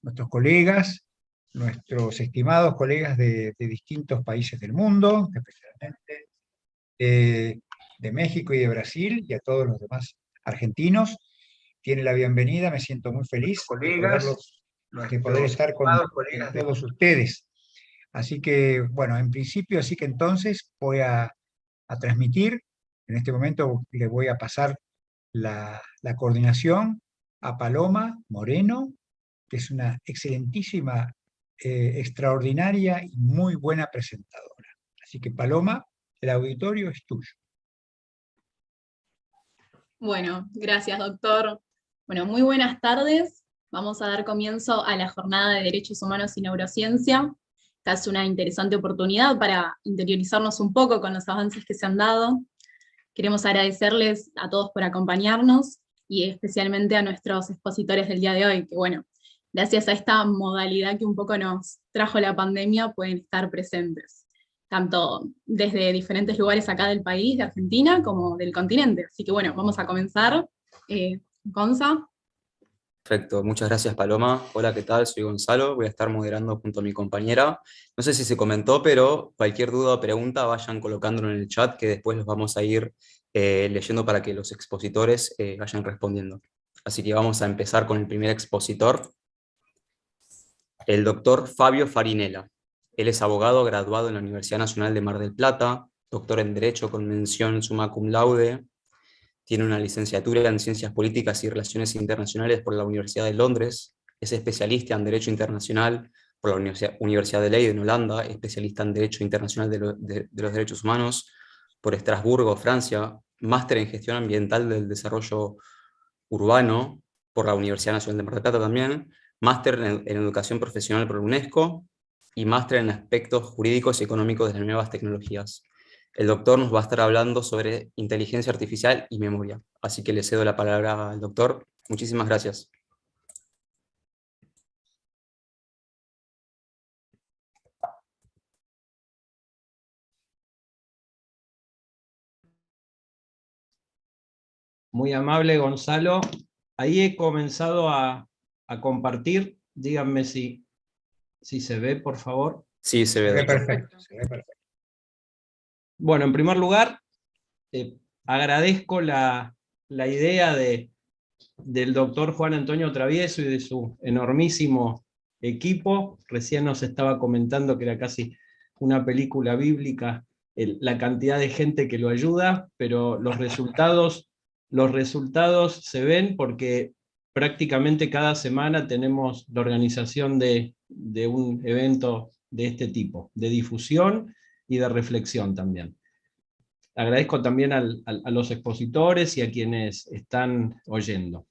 nuestros colegas, nuestros estimados colegas de distintos países del mundo, especialmente de México y de Brasil, y a todos los demás argentinos. Tiene la bienvenida, me siento muy feliz de poder estar con todos ustedes. Así que, bueno, en principio, así que entonces voy a transmitir. En este momento le voy a pasar la coordinación a Paloma Moreno, que es una excelentísima, extraordinaria y muy buena presentadora. Así que, Paloma, el auditorio es tuyo. Bueno, gracias, doctor. Bueno, muy buenas tardes. Vamos a dar comienzo a la jornada de Derechos Humanos y Neurociencia. Esta es una interesante oportunidad para interiorizarnos un poco con los avances que se han dado. Queremos agradecerles a todos por acompañarnos y especialmente a nuestros expositores del día de hoy, que bueno, gracias a esta modalidad que un poco nos trajo la pandemia, pueden estar presentes, tanto desde diferentes lugares acá del país, de Argentina, como del continente. Así que bueno, vamos a comenzar. Gonza. Perfecto, muchas gracias Paloma. Hola, ¿qué tal? Soy Gonzalo, voy a estar moderando junto a mi compañera. No sé si se comentó, pero cualquier duda o pregunta vayan colocándolo en el chat, que después los vamos a ir leyendo para que los expositores vayan respondiendo. Así que vamos a empezar con el primer expositor, el doctor Fabio Farinella. Él es abogado graduado en la Universidad Nacional de Mar del Plata, doctor en Derecho con mención summa cum laude. Tiene una licenciatura en Ciencias Políticas y Relaciones Internacionales por la Universidad de Londres. Es especialista en Derecho Internacional por la Universidad de Leiden en Holanda, especialista en Derecho Internacional de los Derechos Humanos por Estrasburgo, Francia, máster en Gestión Ambiental del Desarrollo Urbano por la Universidad Nacional de Mar del Plata también, máster en Educación Profesional por la UNESCO y máster en Aspectos Jurídicos y Económicos de las Nuevas Tecnologías. El doctor nos va a estar hablando sobre inteligencia artificial y memoria. Así que le cedo la palabra al doctor. Muchísimas gracias. Muy amable, Gonzalo. Ahí he comenzado a compartir. Díganme si se ve, por favor. Sí, se ve. Se ve perfecto, se ve perfecto. Bueno, en primer lugar, agradezco la idea del doctor Juan Antonio Travieso y de su enormísimo equipo. Recién nos estaba comentando que era casi una película bíblica la cantidad de gente que lo ayuda, pero los resultados se ven porque prácticamente cada semana tenemos la organización de un evento de este tipo, de difusión y de reflexión también. Agradezco también a los expositores y a quienes están oyendo.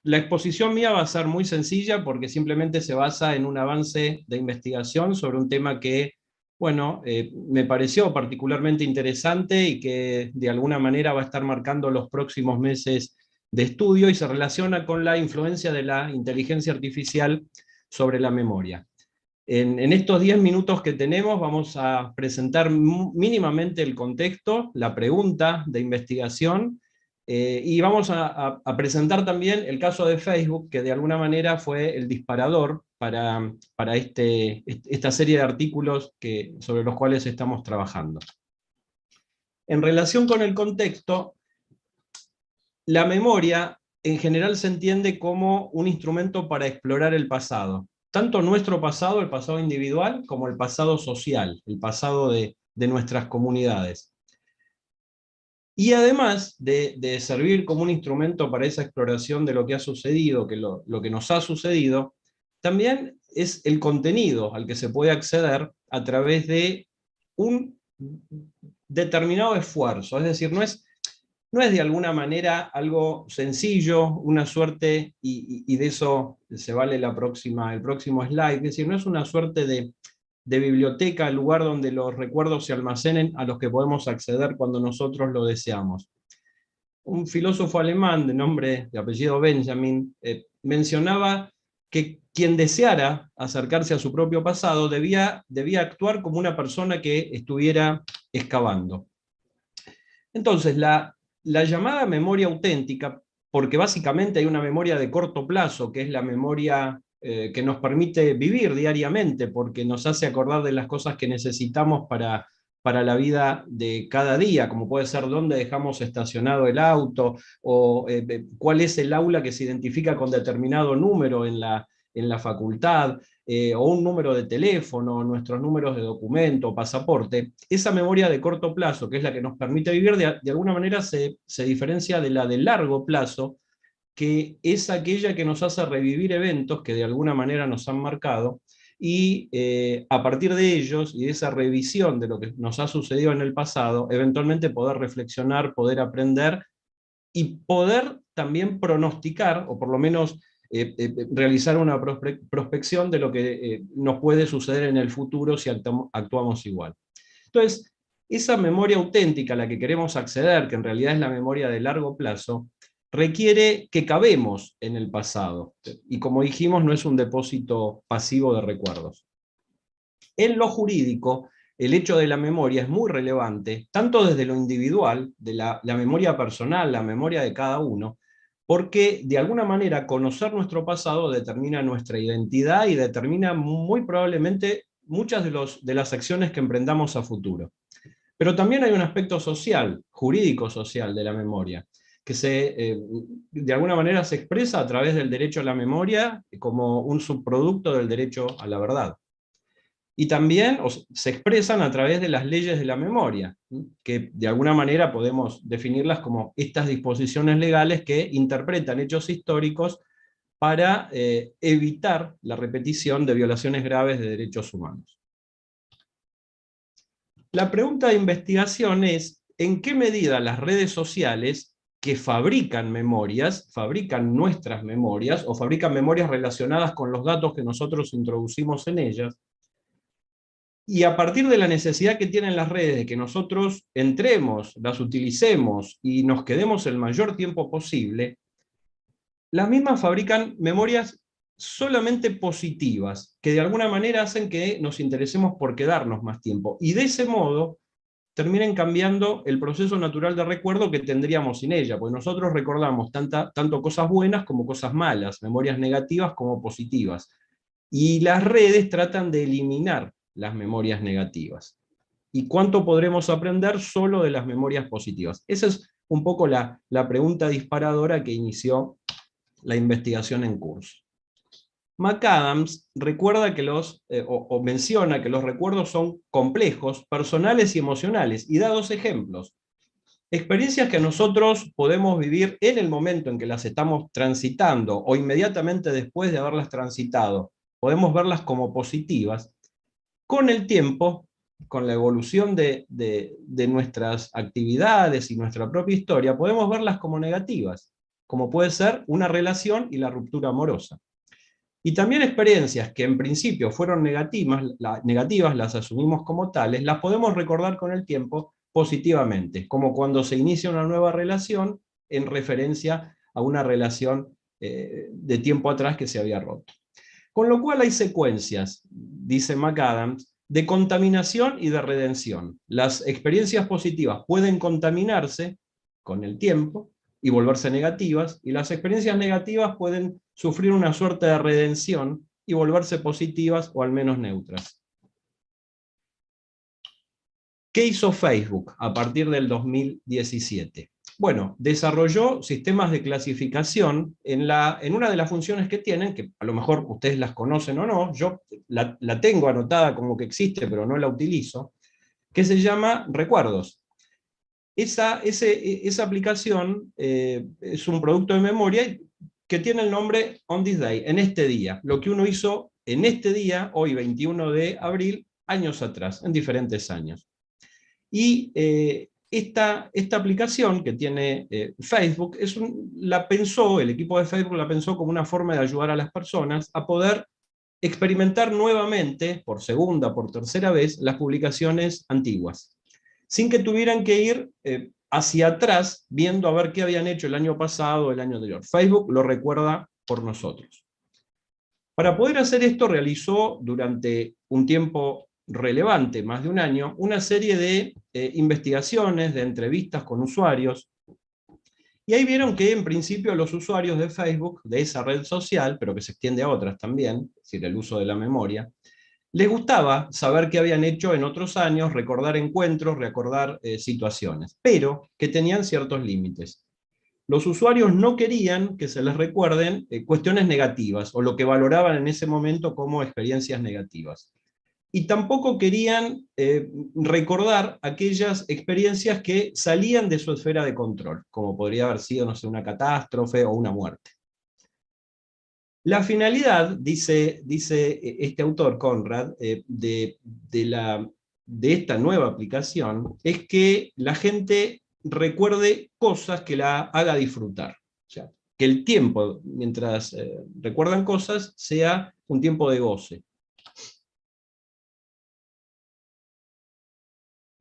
La exposición mía va a ser muy sencilla porque simplemente se basa en un avance de investigación sobre un tema que, bueno, me pareció particularmente interesante y que de alguna manera va a estar marcando los próximos meses de estudio y se relaciona con la influencia de la inteligencia artificial sobre la memoria. En estos 10 minutos que tenemos vamos a presentar mínimamente el contexto, la pregunta de investigación, y vamos a presentar también el caso de Facebook, que de alguna manera fue el disparador para esta serie de artículos sobre los cuales estamos trabajando. En relación con el contexto, la memoria en general se entiende como un instrumento para explorar el pasado. Tanto nuestro pasado, el pasado individual, como el pasado social, el pasado de nuestras comunidades. Y además de servir como un instrumento para esa exploración de lo que ha sucedido, lo que nos ha sucedido, también es el contenido al que se puede acceder a través de un determinado esfuerzo. Es decir, no es de alguna manera algo sencillo, una suerte, y de eso se vale el próximo slide, es decir, no es una suerte de biblioteca, lugar donde los recuerdos se almacenen a los que podemos acceder cuando nosotros lo deseamos. Un filósofo alemán de apellido Benjamin mencionaba que quien deseara acercarse a su propio pasado debía actuar como una persona que estuviera excavando. Entonces, la llamada memoria auténtica porque básicamente hay una memoria de corto plazo, que es la memoria que nos permite vivir diariamente, porque nos hace acordar de las cosas que necesitamos para la vida de cada día, como puede ser dónde dejamos estacionado el auto, o cuál es el aula que se identifica con determinado número en la facultad, o un número de teléfono, nuestros números de documento, pasaporte. Esa memoria de corto plazo, que es la que nos permite vivir, de alguna manera se diferencia de la de largo plazo, que es aquella que nos hace revivir eventos que de alguna manera nos han marcado, y a partir de ellos y de esa revisión de lo que nos ha sucedido en el pasado, eventualmente poder reflexionar, poder aprender y poder también pronosticar, o por lo menos realizar una prospección de lo que nos puede suceder en el futuro si actuamos igual. Entonces, esa memoria auténtica a la que queremos acceder, que en realidad es la memoria de largo plazo, requiere que cabemos en el pasado. Y como dijimos, no es un depósito pasivo de recuerdos. En lo jurídico, el hecho de la memoria es muy relevante, tanto desde lo individual, de la memoria personal, la memoria de cada uno, porque de alguna manera conocer nuestro pasado determina nuestra identidad y determina muy probablemente muchas de las acciones que emprendamos a futuro. Pero también hay un aspecto social, jurídico-social de la memoria, que de alguna manera se expresa a través del derecho a la memoria como un subproducto del derecho a la verdad. Y también se expresan a través de las leyes de la memoria, que de alguna manera podemos definirlas como estas disposiciones legales que interpretan hechos históricos para evitar la repetición de violaciones graves de derechos humanos. La pregunta de investigación es, ¿en qué medida las redes sociales que fabrican memorias, fabrican nuestras memorias, o fabrican memorias relacionadas con los datos que nosotros introducimos en ellas, y a partir de la necesidad que tienen las redes de que nosotros entremos, las utilicemos y nos quedemos el mayor tiempo posible, las mismas fabrican memorias solamente positivas, que de alguna manera hacen que nos interesemos por quedarnos más tiempo, y de ese modo terminen cambiando el proceso natural de recuerdo que tendríamos sin ella, porque nosotros recordamos tanto cosas buenas como cosas malas, memorias negativas como positivas, y las redes tratan de eliminar las memorias negativas. ¿Y cuánto podremos aprender solo de las memorias positivas? Esa es un poco la pregunta disparadora que inició la investigación en curso. McAdams recuerda que o menciona que los recuerdos son complejos, personales y emocionales, y da dos ejemplos. Experiencias que nosotros podemos vivir en el momento en que las estamos transitando, o inmediatamente después de haberlas transitado, podemos verlas como positivas. Con el tiempo, con la evolución de nuestras actividades y nuestra propia historia, podemos verlas como negativas, como puede ser una relación y la ruptura amorosa. Y también experiencias que en principio fueron negativas, las asumimos como tales, las podemos recordar con el tiempo positivamente, como cuando se inicia una nueva relación en referencia a una relación de tiempo atrás que se había roto. Con lo cual hay secuencias, dice McAdams, de contaminación y de redención. Las experiencias positivas pueden contaminarse con el tiempo y volverse negativas, y las experiencias negativas pueden sufrir una suerte de redención y volverse positivas o al menos neutras. ¿Qué hizo Facebook a partir del 2017? Bueno, desarrolló sistemas de clasificación en una de las funciones que tienen, que a lo mejor ustedes las conocen o no, yo la tengo anotada como que existe, pero no la utilizo, que se llama recuerdos. Esa aplicación es un producto de memoria que tiene el nombre On This Day, en este día, lo que uno hizo en este día, hoy 21 de abril, años atrás, en diferentes años. Y esta aplicación que tiene Facebook, el equipo de Facebook la pensó como una forma de ayudar a las personas a poder experimentar nuevamente, por segunda, por tercera vez, las publicaciones antiguas, sin que tuvieran que ir hacia atrás, viendo a ver qué habían hecho el año pasado o el año anterior. Facebook lo recuerda por nosotros. Para poder hacer esto, realizó durante un tiempo relevante, más de un año, una serie de investigaciones, de entrevistas con usuarios, Y ahí vieron que en principio los usuarios de Facebook, de esa red social, pero que se extiende a otras también, es decir, el uso de la memoria, les gustaba saber qué habían hecho en otros años, recordar encuentros, recordar situaciones, pero que tenían ciertos límites. Los usuarios no querían que se les recuerden cuestiones negativas o lo que valoraban en ese momento como experiencias negativas. Y tampoco querían recordar aquellas experiencias que salían de su esfera de control, como podría haber sido, no sé, una catástrofe o una muerte. La finalidad, dice este autor, Conrad, de esta nueva aplicación, es que la gente recuerde cosas que la haga disfrutar. O sea, que el tiempo, mientras recuerdan cosas, sea un tiempo de goce.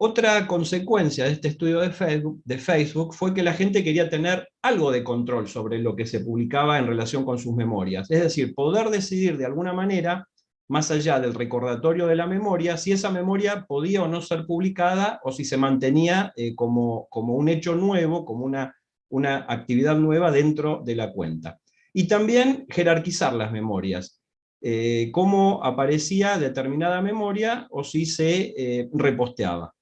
Otra consecuencia de este estudio de Facebook fue que la gente quería tener algo de control sobre lo que se publicaba en relación con sus memorias. Es decir, poder decidir de alguna manera, más allá del recordatorio de la memoria, si esa memoria podía o no ser publicada o si se mantenía como un hecho nuevo, como una actividad nueva dentro de la cuenta. Y también jerarquizar las memorias. Cómo aparecía determinada memoria o si se reposteaba.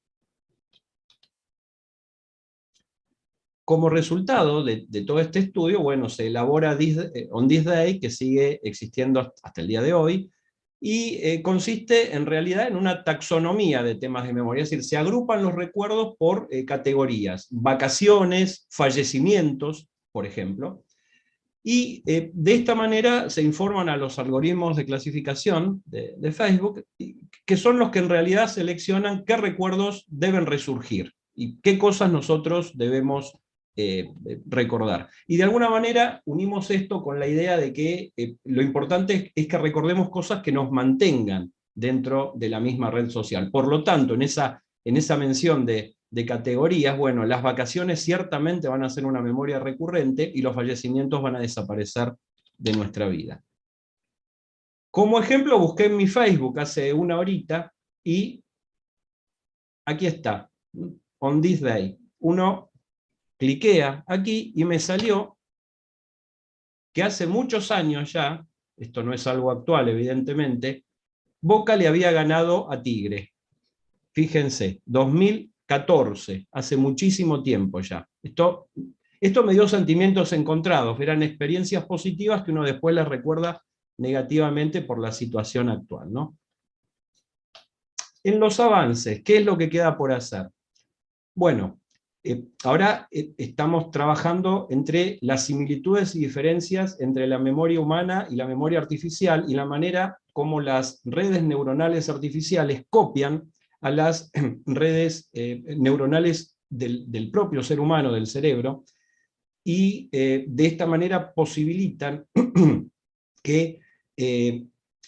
Como resultado de todo este estudio, bueno, se elabora On This Day, que sigue existiendo hasta el día de hoy, y consiste en realidad en una taxonomía de temas de memoria, es decir, se agrupan los recuerdos por categorías, vacaciones, fallecimientos, por ejemplo, y de esta manera se informan a los algoritmos de clasificación de Facebook, que son los que en realidad seleccionan qué recuerdos deben resurgir, y qué cosas nosotros debemos recordar. Y de alguna manera unimos esto con la idea de que lo importante es que recordemos cosas que nos mantengan dentro de la misma red social. Por lo tanto, en esa mención de categorías, bueno, las vacaciones ciertamente van a ser una memoria recurrente y los fallecimientos van a desaparecer de nuestra vida. Como ejemplo, busqué en mi Facebook hace una horita y aquí está, On This Day. Uno cliquea aquí y me salió que hace muchos años ya, esto no es algo actual evidentemente, Boca le había ganado a Tigre. Fíjense, 2014, hace muchísimo tiempo ya. Esto me dio sentimientos encontrados, eran experiencias positivas que uno después les recuerda negativamente por la situación actual, ¿no? En los avances, ¿qué es lo que queda por hacer? Bueno, ahora estamos trabajando entre las similitudes y diferencias entre la memoria humana y la memoria artificial y la manera como las redes neuronales artificiales copian a las redes neuronales del propio ser humano, del cerebro, y de esta manera posibilitan que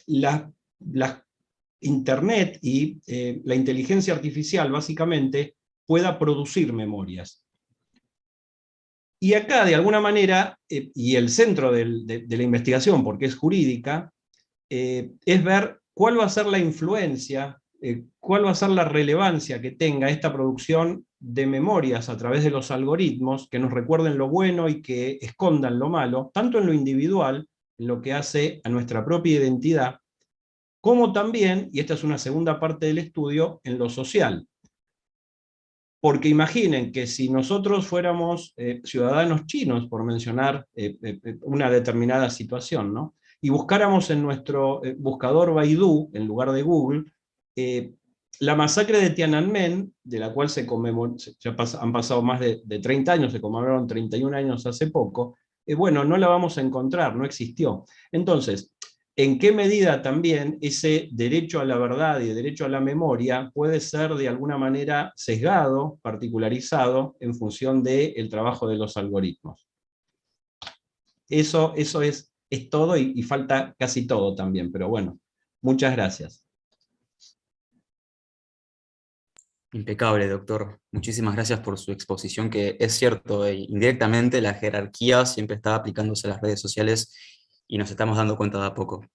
la Internet y la inteligencia artificial básicamente pueda producir memorias. Y acá, de alguna manera, y el centro de la investigación, porque es jurídica, es ver cuál va a ser la influencia, cuál va a ser la relevancia que tenga esta producción de memorias a través de los algoritmos, que nos recuerden lo bueno y que escondan lo malo, tanto en lo individual, en lo que hace a nuestra propia identidad, como también, y esta es una segunda parte del estudio, en lo social. Porque imaginen que si nosotros fuéramos ciudadanos chinos, por mencionar una determinada situación, ¿no? Y buscáramos en nuestro buscador Baidu, en lugar de Google, la masacre de Tiananmen, de la cual han pasado más de 30 años, se conmemoraron 31 años hace poco, bueno, no la vamos a encontrar, no existió. Entonces, ¿en qué medida también ese derecho a la verdad y el derecho a la memoria puede ser de alguna manera sesgado, particularizado, en función del trabajo de los algoritmos? Eso es todo y falta casi todo también, pero bueno, muchas gracias. Impecable, doctor. Muchísimas gracias por su exposición, que es cierto, indirectamente la jerarquía siempre está aplicándose a las redes sociales y nos estamos dando cuenta de a poco.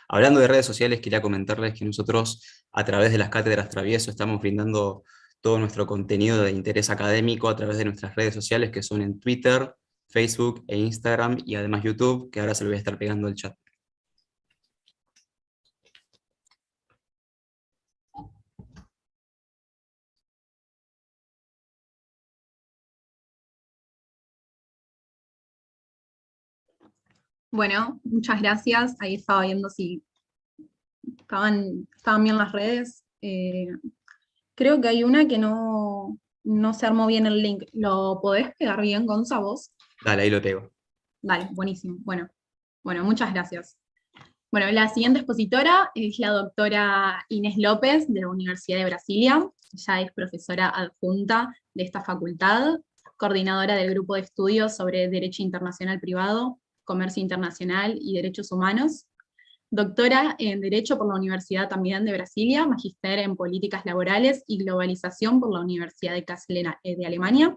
Hablando de redes sociales, quería comentarles que nosotros, a través de las cátedras Travieso, estamos brindando todo nuestro contenido de interés académico a través de nuestras redes sociales, que son en Twitter, Facebook e Instagram y además YouTube, que ahora se lo voy a estar pegando al chat. Bueno, muchas gracias. Ahí estaba viendo si estaban bien las redes. Creo que hay una que no se armó bien el link. ¿Lo podés pegar bien, Gonza, vos? Dale, ahí lo pego. Dale, buenísimo. Bueno, muchas gracias. Bueno, la siguiente expositora es la doctora Inés López, de la Universidad de Brasilia. Ella es profesora adjunta de esta facultad, coordinadora del grupo de estudios sobre Derecho Internacional Privado, Comercio Internacional y Derechos Humanos. Doctora en Derecho por la Universidad también de Brasilia, magíster en Políticas Laborales y Globalización por la Universidad de Kassel de Alemania.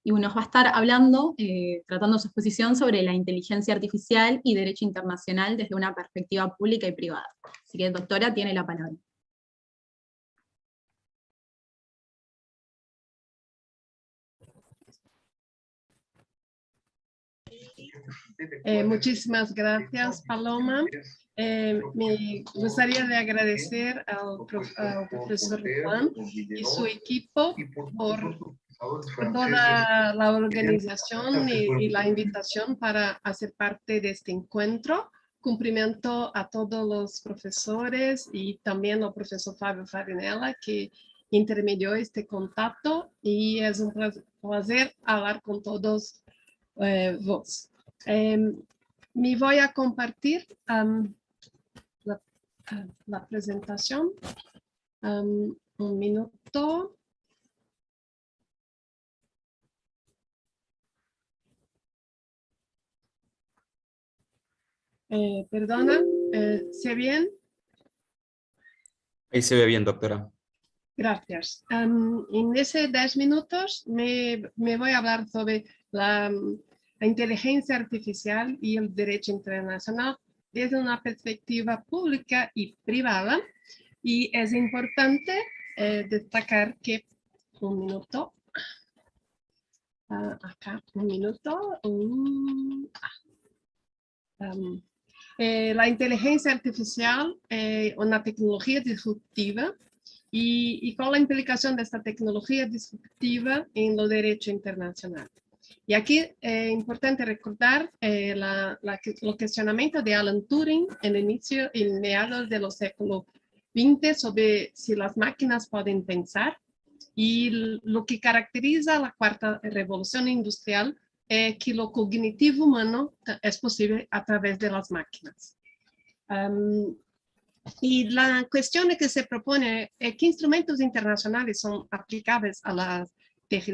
Y nos va a estar hablando, tratando su exposición sobre la inteligencia artificial y derecho internacional desde una perspectiva pública y privada. Así que, doctora, tiene la palabra. Muchísimas gracias, Paloma. Me gustaría de agradecer al profesor Juan y su equipo por toda la organización y la invitación para hacer parte de este encuentro. Cumplimento a todos los profesores y también al profesor Fabio Farinella, que intermedió este contacto, y es un placer hablar con todos vos. Me voy a compartir la presentación. Un minuto. Perdona, ¿se ve bien? Ahí se ve bien, doctora. Gracias. En ese 10 minutos me voy a hablar sobre la inteligencia artificial y el derecho internacional desde una perspectiva pública y privada. Y es importante destacar que, un minuto, acá, un minuto, la inteligencia artificial es una tecnología disruptiva. ¿Y cuál es la implicación de esta tecnología disruptiva en lo derecho internacional? Y aquí es importante recordar el cuestionamiento de Alan Turing en mediados de los siglos XX sobre si las máquinas pueden pensar, y lo que caracteriza la cuarta revolución industrial es que lo cognitivo humano es posible a través de las máquinas. Y la cuestión que se propone es qué instrumentos internacionales son aplicables a la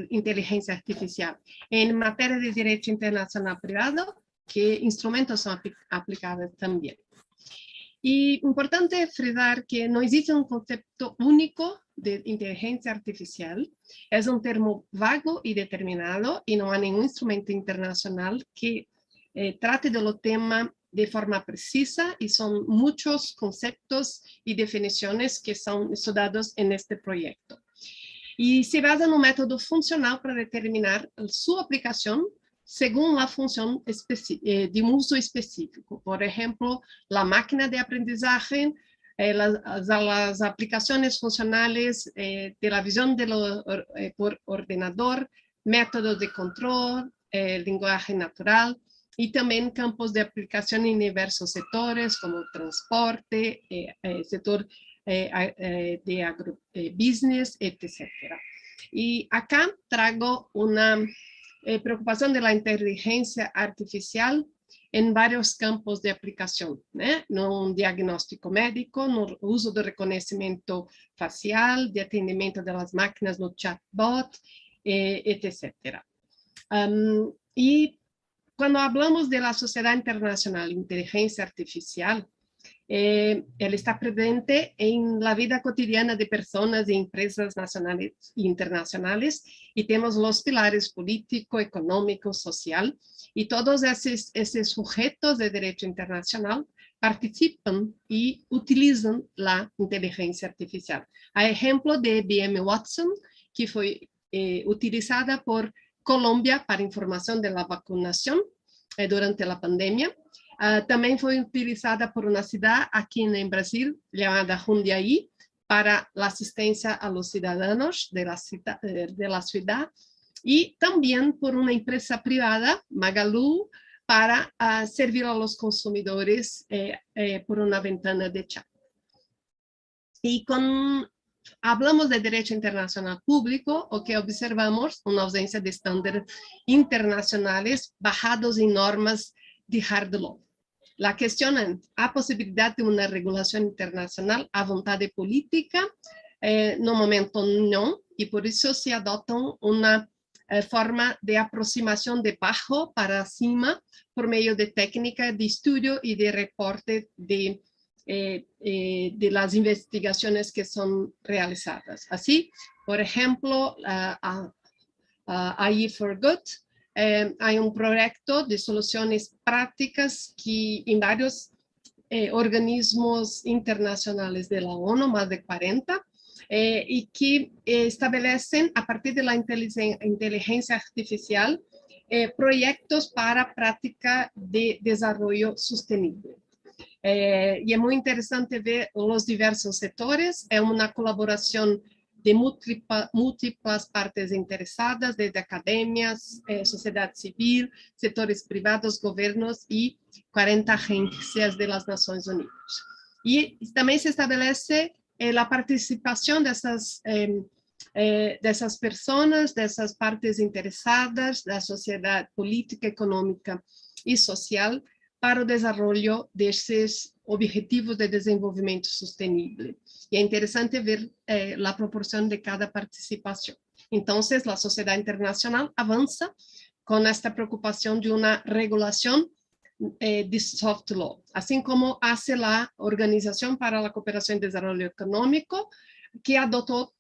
inteligencia artificial. En materia de derecho internacional privado, qué instrumentos son aplicables también. Y importante frisar que no existe un concepto único de inteligencia artificial. Es un término vago y determinado, y no hay ningún instrumento internacional que trate de los temas de forma precisa, y son muchos conceptos y definiciones que son estudiados en este proyecto. Y se basa en un método funcional para determinar su aplicación según la función de uso específico. Por ejemplo, la máquina de aprendizaje, las aplicaciones funcionales de la visión por ordenador, métodos de control, lenguaje natural, y también campos de aplicación en diversos sectores como transporte, sector de agrobusiness, etc. Y acá traigo una preocupación de la inteligencia artificial en varios campos de aplicación, no un diagnóstico médico, no uso de reconocimiento facial, de atendimiento de las máquinas no chatbot, etc. Y cuando hablamos de la sociedad internacional de inteligencia artificial, él está presente en la vida cotidiana de personas y empresas nacionales e internacionales, y tenemos los pilares político, económico, social, y todos esos sujetos de derecho internacional participan y utilizan la inteligencia artificial. A ejemplo de IBM Watson, que fue utilizada por Colombia para información de la vacunación durante la pandemia. Também foi utilizada por uma cidade aqui em Brasil, chamada Jundiaí, para a assistência a los cidadãos de la ciudad, e também por uma empresa privada, Magalu, para servir a los consumidores por uma ventana de chat. E quando hablamos de derecho internacional público, o que observamos uma ausência de estándares internacionales basados em normas de hard law. La cuestión es, ¿hay posibilidad de una regulación internacional a voluntad política? No momento no, y por eso se adoptan una forma de aproximación de bajo para cima por medio de técnicas de estudio y de reporte de las investigaciones que son realizadas. Así, por ejemplo, AI for Good, hay un proyecto de soluciones prácticas que en varios organismos internacionales de la ONU, más de 40, y que establecen a partir de la inteligencia artificial proyectos para práctica de desarrollo sostenible. Y es muy interesante ver los diversos sectores, es una colaboración de múltiplas partes interesadas, desde academias, sociedad civil, sectores privados, gobiernos y 40 agencias de las Naciones Unidas. Y también se establece la participación de esas personas, de esas partes interesadas, de la sociedad política, económica y social, para el desarrollo de esos objetivos de desenvolvimento sostenible. Y es interesante ver la proporción de cada participación. Entonces, la sociedad internacional avanza con esta preocupación de una regulación de soft law, así como hace la Organización para la Cooperación y Desarrollo Económico, que adoptó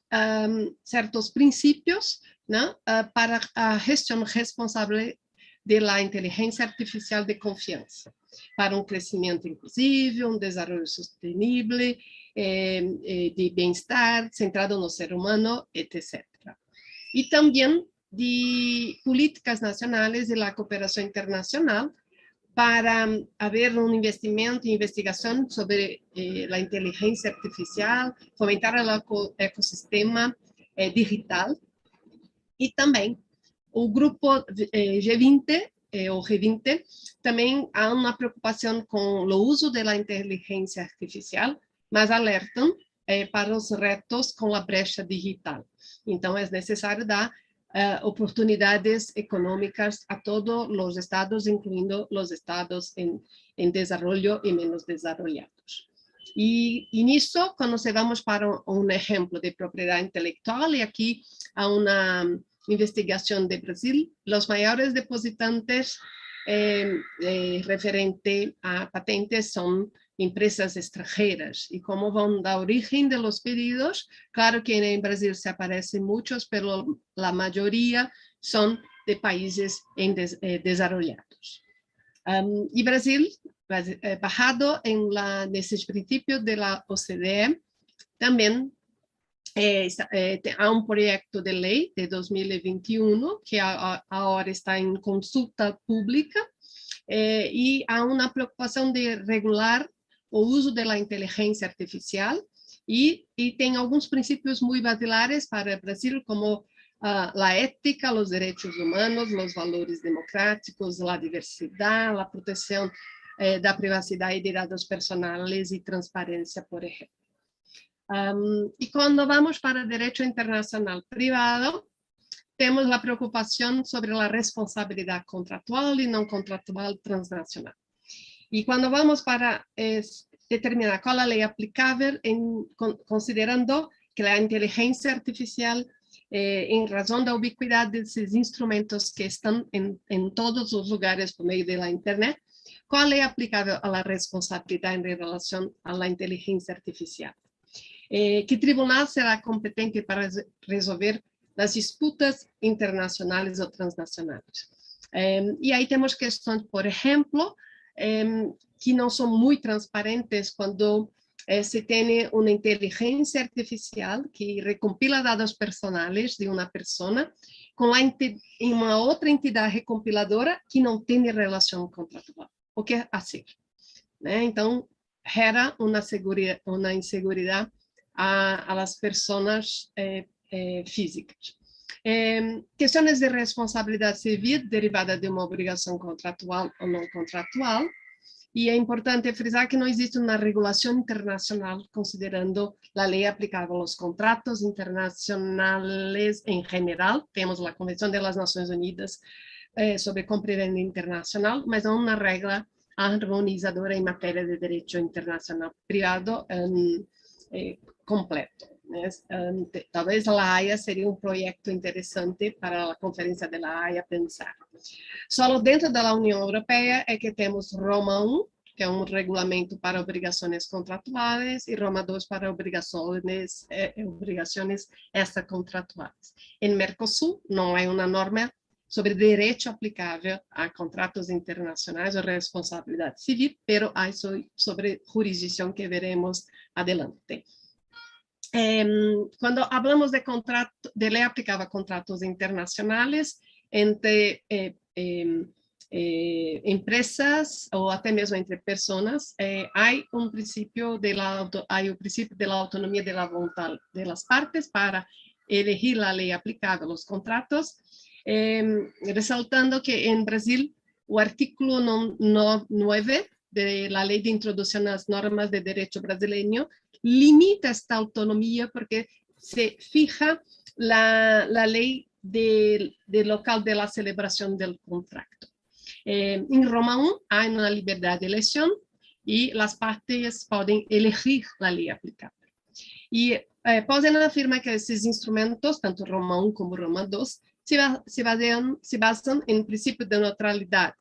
ciertos principios, ¿no? Para la gestión responsable de la inteligencia artificial de confianza, para un crecimiento inclusive, un desarrollo sostenible, de bienestar, centrado en el ser humano, etc. Y también de políticas nacionales de la cooperación internacional para haber un investimento e investigación sobre la inteligencia artificial, fomentar el ecosistema digital, y también o grupo G20, o G20, também há uma preocupação com o uso da inteligência artificial, mas alertam para os retos com a brecha digital. Então, é necessário dar oportunidades econômicas a todos os estados, incluindo os estados em desenvolvimento e menos desenvolvidos. E nisso, quando vamos para um exemplo de propriedade intelectual, e aqui há uma investigación de Brasil, los mayores depositantes referente a patentes son empresas extranjeras. Y cómo van da origen de los pedidos, claro que en Brasil se aparecen muchos, pero la mayoría son de países desarrollados. Y Brasil, basado en esos principios de la OCDE, también há um projeto de lei de 2021 que agora está em consulta pública e há uma preocupação de regular o uso da inteligência artificial e tem alguns princípios muito basilares para o Brasil, como a ética, os direitos humanos, os valores democráticos, a diversidade, a proteção da privacidade de dados personais e transparência, por exemplo. Y cuando vamos para el derecho internacional privado, tenemos la preocupación sobre la responsabilidad contractual y no contractual transnacional. Y cuando vamos para determinar cuál es la ley aplicable, considerando que la inteligencia artificial, en razón de la ubicuidad de esos instrumentos que están en todos los lugares por medio de la Internet, ¿cuál es aplicable a la responsabilidad en relación a la inteligencia artificial? ¿Qué tribunal será competente para resolver las disputas internacionales o transnacionales? Y ahí tenemos cuestiones, por ejemplo, que no son muy transparentes cuando se tiene una inteligencia artificial que recompila dados personales de una persona com uma outra entidade recompiladora que não tem relação contratual, o que é assim, né? Então, gera uma insegurança às pessoas físicas. Questões de responsabilidade civil derivada de uma obrigação contratual ou não contratual. E é importante frisar que não existe uma regulação internacional considerando a lei aplicável aos contratos internacionais em geral. Temos a Convenção das Nações Unidas sobre compra e venda internacional, mas não uma regra harmonizadora em matéria de direito internacional privado completo. Talvez a Haia seria um projeto interessante para a Conferência da Haia pensar. Só dentro da União Europeia é que temos Roma I, que é um regulamento para obrigações contratuais, e Roma II para obrigações extracontratuais. Em Mercosul, não há uma norma sobre direito aplicável a contratos internacionais ou responsabilidade civil, mas há sobre jurisdição que veremos adelante. Quando falamos de lei aplicável a contratos internacionais entre empresas ou até mesmo entre pessoas, há o princípio da autonomia da vontade das partes para elegir a lei aplicável aos contratos, ressaltando que em Brasil o artículo 9 da Lei de Introdução às Normas de Direito Brasileiro limita esta autonomia porque se fija a lei do local de celebração do contrato. Em Roma I, há uma liberdade de eleição e as partes podem elegir a lei aplicável. E podem afirmar que esses instrumentos, tanto Roma I como Roma II, se basam em princípio de neutralidade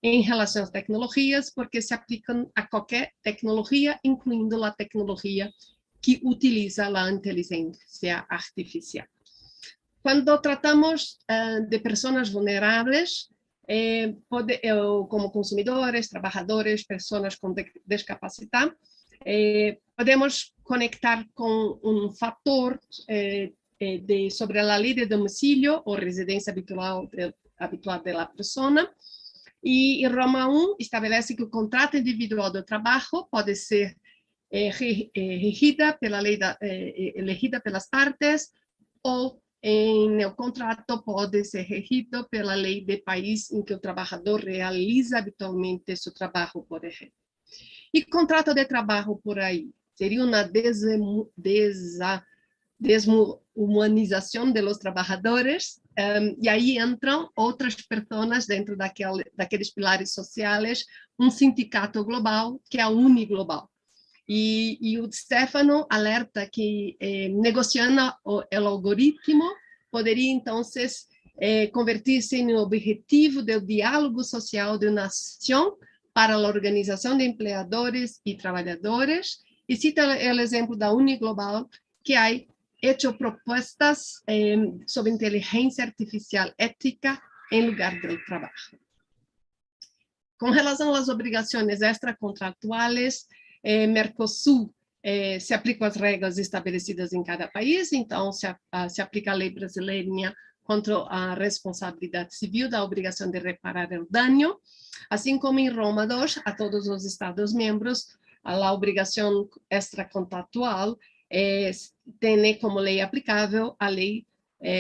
em relação às tecnologias, porque se aplicam a qualquer tecnologia, incluindo a tecnologia que utiliza a inteligência artificial. Quando tratamos de pessoas vulneráveis, como consumidores, trabalhadores, pessoas com discapacidade, podemos conectar com um fator sobre a lei de domicílio ou residência habitual da pessoa. E Roma I estabelece que o contrato individual do trabalho pode ser regida pela lei elegida pelas partes, ou o contrato pode ser regido pela lei do país em que o trabalhador realiza habitualmente seu trabalho, por exemplo. E contrato de trabalho por aí seria uma desumanização dos trabalhadores, e aí entram outras pessoas dentro daqueles pilares sociais, um sindicato global, que é a Uniglobal. E o Stefano alerta que negociando o algoritmo poderia, então, convertir-se em um objetivo do diálogo social de uma nação para a organização de empregadores e trabalhadores, e cita o exemplo da Uniglobal, que há hecho propuestas sobre inteligência artificial ética em lugar do trabalho. Com relação às obrigações extracontratuais, Mercosul se aplicam as regras estabelecidas em cada país, então se aplica a lei brasileira contra a responsabilidade civil da obrigação de reparar o dano, assim como em Roma II, a todos os Estados-membros, a obrigação extracontratual tem como lei aplicável a lei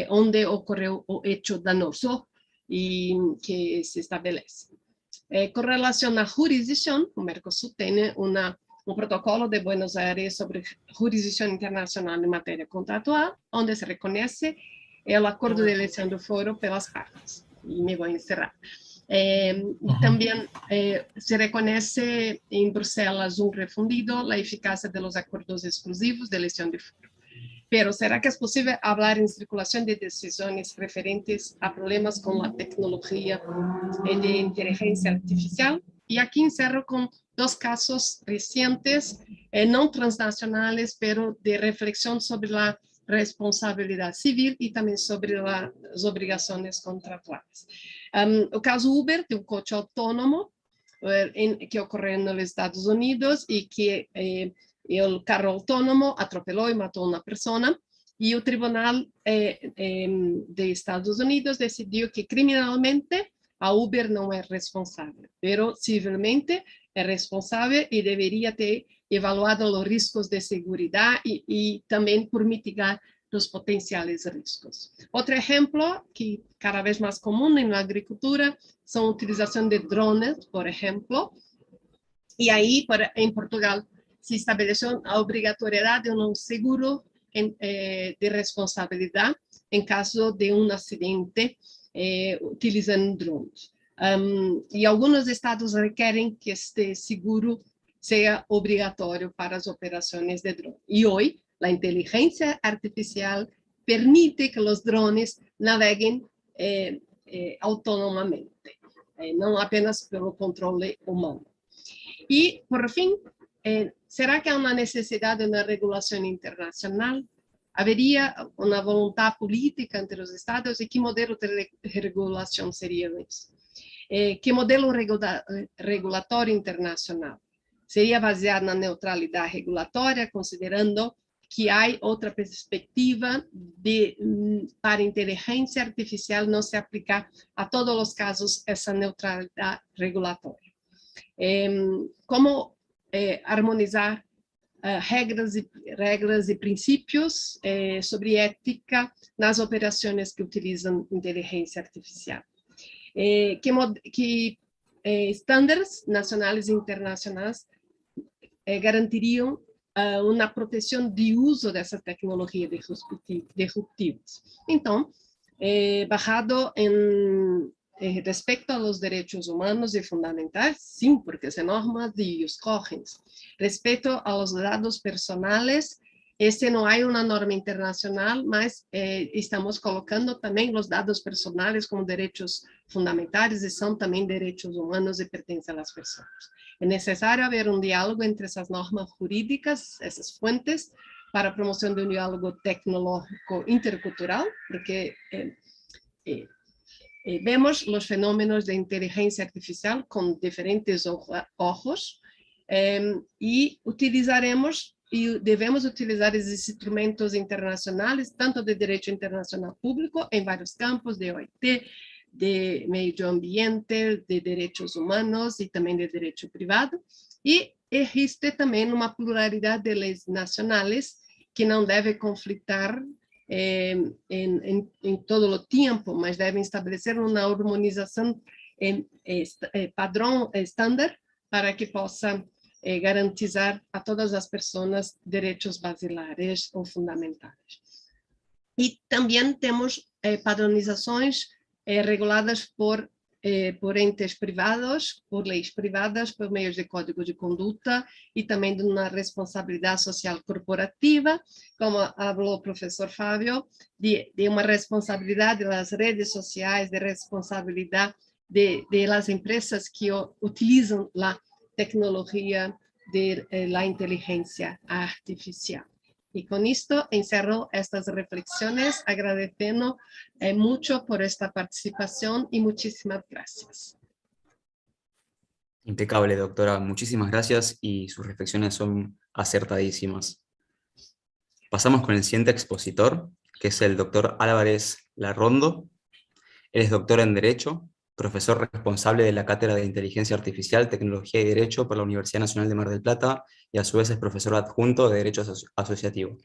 onde ocorreu o hecho danoso e que se estabelece. Com relação à jurisdição, o Mercosul tem um protocolo de Buenos Aires sobre jurisdição internacional em matéria contratual, onde se reconhece o acordo de eleição do foro pelas partes. E me vou encerrar. Também se reconhece em Bruxelas refundido a eficácia dos acordos exclusivos de eleição de foro. Pero será que é possível falar em circulação de decisões referentes a problemas com a tecnologia de inteligência artificial? E aqui encerro com dois casos recentes, não transnacionais, pero de reflexão sobre a responsabilidade civil e também sobre as obrigações contratuais. O caso Uber, de um coche autônomo, que ocorreu nos Estados Unidos e que el carro autónomo atropeló y mató a una persona, y el Tribunal de Estados Unidos decidió que criminalmente a Uber no es responsable, pero civilmente es responsable y debería ter evaluado los riesgos de seguridad y también por mitigar los potenciales riesgos. Otro ejemplo que cada vez más común en la agricultura son la utilización de drones, por ejemplo, y ahí en Portugal se estableció la obligatoriedad de un seguro de responsabilidad en caso de un accidente utilizando drones. Y algunos estados requieren que este seguro sea obligatorio para las operaciones de drones. Y hoy la inteligencia artificial permite que los drones naveguen autónomamente, no apenas pelo controle humano. Y por fin, ¿será que hay una necesidad de una regulación internacional? ¿Habría una voluntad política entre los estados? ¿Y qué modelo de regulación sería ese? ¿Qué modelo regulatorio internacional? ¿Sería baseado en la neutralidad regulatoria, considerando que hay otra perspectiva para inteligencia artificial no se aplica a todos los casos esa neutralidad regulatoria? ¿Cómo armonizar regras y principios sobre ética nas operaciones que utilizan inteligencia artificial? ¿Qué estándares nacionales e internacionales garantirían una protección de uso de esa tecnología disruptivas? Entonces, basado en respecto a los derechos humanos y fundamentales, sí, porque esa norma de ellos cogen. Respecto a los datos personales, no hay una norma internacional, mas estamos colocando también los datos personales como derechos fundamentales y son también derechos humanos y pertenecen a las personas. Es necesario haber un diálogo entre esas normas jurídicas, esas fuentes, para promoción de un diálogo tecnológico intercultural, porque vemos los fenómenos de inteligencia artificial con diferentes ojos y utilizaremos y debemos utilizar esos instrumentos internacionales, tanto de derecho internacional público en varios campos, de OIT, de medio ambiente, de derechos humanos y también de derecho privado. Y existe también una pluralidad de leyes nacionales que no debe conflictar en todo el tiempo, mas deben establecer una armonización padrón estándar para que puedan garantizar a todas las personas derechos basilares o fundamentales. Y también tenemos padronizaciones reguladas por entes privados, por leyes privadas, por medios de código de conducta y también de una responsabilidad social corporativa, como habló el profesor Fabio, de una responsabilidad de las redes sociales, de responsabilidad de las empresas que utilizan la tecnología de la inteligencia artificial. Y con esto encerro estas reflexiones, agradeciendo mucho por esta participación y muchísimas gracias. Impecable, doctora. Muchísimas gracias y sus reflexiones son acertadísimas. Pasamos con el siguiente expositor, que es el doctor Álvarez Larrondo. Él es doctor en Derecho, profesor responsable de la Cátedra de Inteligencia Artificial, Tecnología y Derecho por la Universidad Nacional de Mar del Plata y a su vez es profesor adjunto de Derecho Asociativo.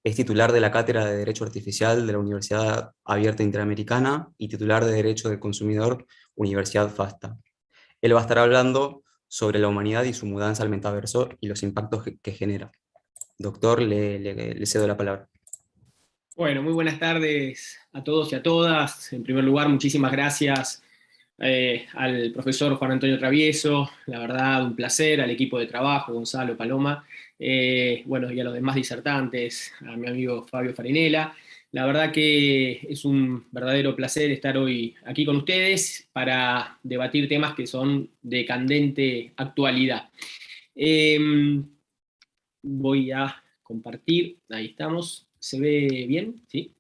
Es titular de la Cátedra de Derecho Artificial de la Universidad Abierta Interamericana y titular de Derecho del Consumidor, Universidad FASTA. Él va a estar hablando sobre la humanidad y su mudanza al metaverso y los impactos que genera. Doctor, le cedo la palabra. Bueno, muy buenas tardes a todos y a todas. En primer lugar, muchísimas gracias al profesor Juan Antonio Travieso, la verdad, un placer, al equipo de trabajo, Gonzalo, Paloma, bueno, y a los demás disertantes, a mi amigo Fabio Farinella. La verdad que es un verdadero placer estar hoy aquí con ustedes para debatir temas que son de candente actualidad. Voy a compartir, ahí estamos. ¿Se ve bien? ¿Sí?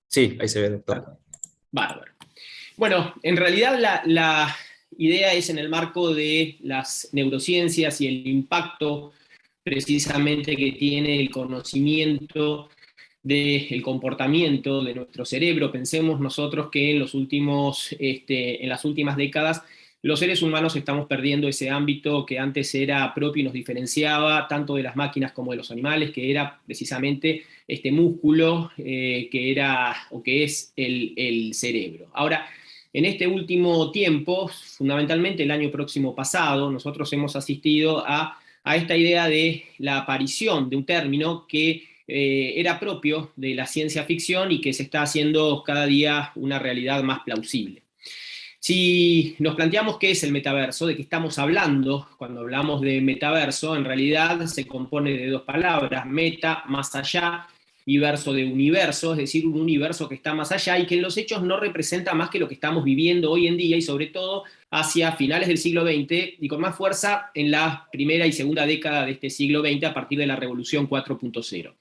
Sí, ahí se ve, doctor. Bárbaro. Bueno, en realidad la idea es en el marco de las neurociencias y el impacto precisamente que tiene el conocimiento del comportamiento de nuestro cerebro. Pensemos nosotros que en las últimas décadas los seres humanos estamos perdiendo ese ámbito que antes era propio y nos diferenciaba tanto de las máquinas como de los animales, que era precisamente este músculo que es el cerebro. Ahora, en este último tiempo, fundamentalmente el año próximo pasado, nosotros hemos asistido a esta idea de la aparición de un término que era propio de la ciencia ficción y que se está haciendo cada día una realidad más plausible. Si nos planteamos qué es el metaverso, de qué estamos hablando cuando hablamos de metaverso, en realidad se compone de dos palabras: meta, más allá, y verso, de universo, es decir, un universo que está más allá y que en los hechos no representa más que lo que estamos viviendo hoy en día y sobre todo hacia finales del siglo XX y con más fuerza en la primera y segunda década de este siglo XX a partir de la Revolución 4.0.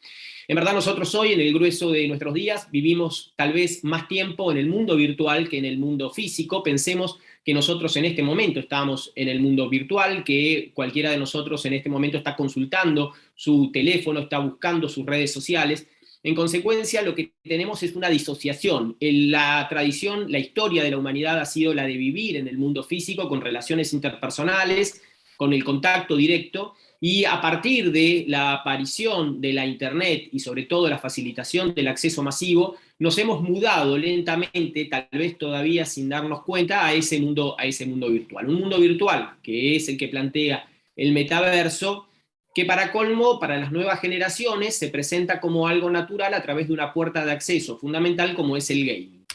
En verdad nosotros hoy, en el grueso de nuestros días, vivimos tal vez más tiempo en el mundo virtual que en el mundo físico. Pensemos que nosotros en este momento estamos en el mundo virtual, que cualquiera de nosotros en este momento está consultando su teléfono, está buscando sus redes sociales. En consecuencia, lo que tenemos es una disociación. La tradición, la historia de la humanidad ha sido la de vivir en el mundo físico, con relaciones interpersonales, con el contacto directo, y a partir de la aparición de la Internet y sobre todo la facilitación del acceso masivo, nos hemos mudado lentamente, tal vez todavía sin darnos cuenta, a ese mundo virtual. Un mundo virtual que es el que plantea el metaverso, que para colmo, para las nuevas generaciones, se presenta como algo natural a través de una puerta de acceso fundamental como es el gaming.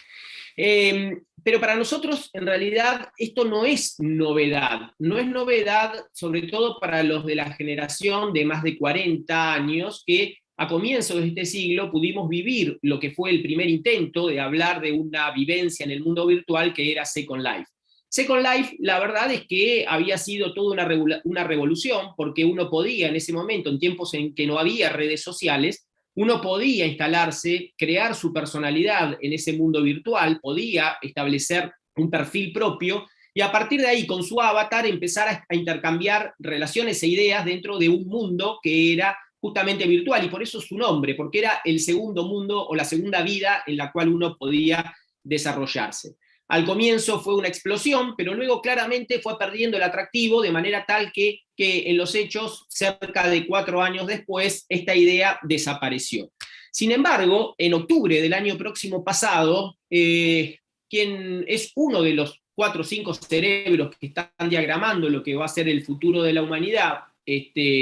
Pero para nosotros, en realidad, esto no es novedad. No es novedad, sobre todo para los de la generación de más de 40 años, que a comienzos de este siglo pudimos vivir lo que fue el primer intento de hablar de una vivencia en el mundo virtual, que era Second Life. Second Life, la verdad es que había sido toda una revolución, porque uno podía en ese momento, en tiempos en que no había redes sociales, uno podía instalarse, crear su personalidad en ese mundo virtual, podía establecer un perfil propio y a partir de ahí, con su avatar, empezar a intercambiar relaciones e ideas dentro de un mundo que era justamente virtual, y por eso su nombre, porque era el segundo mundo o la segunda vida en la cual uno podía desarrollarse. Al comienzo fue una explosión, pero luego claramente fue perdiendo el atractivo, de manera tal que en los hechos, cerca de 4 años después, esta idea desapareció. Sin embargo, en octubre del año próximo pasado, quien es uno de los 4 o 5 cerebros que están diagramando lo que va a ser el futuro de la humanidad,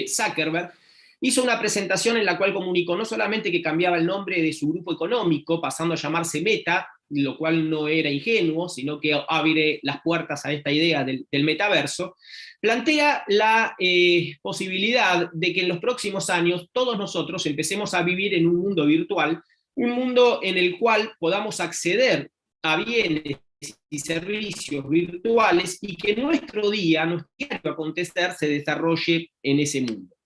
Zuckerberg, hizo una presentación en la cual comunicó no solamente que cambiaba el nombre de su grupo económico, pasando a llamarse Meta, lo cual no era ingenuo, sino que abre las puertas a esta idea del metaverso, plantea la posibilidad de que en los próximos años todos nosotros empecemos a vivir en un mundo virtual, un mundo en el cual podamos acceder a bienes y servicios virtuales y que nuestro diario acontecer se desarrolle en ese mundo.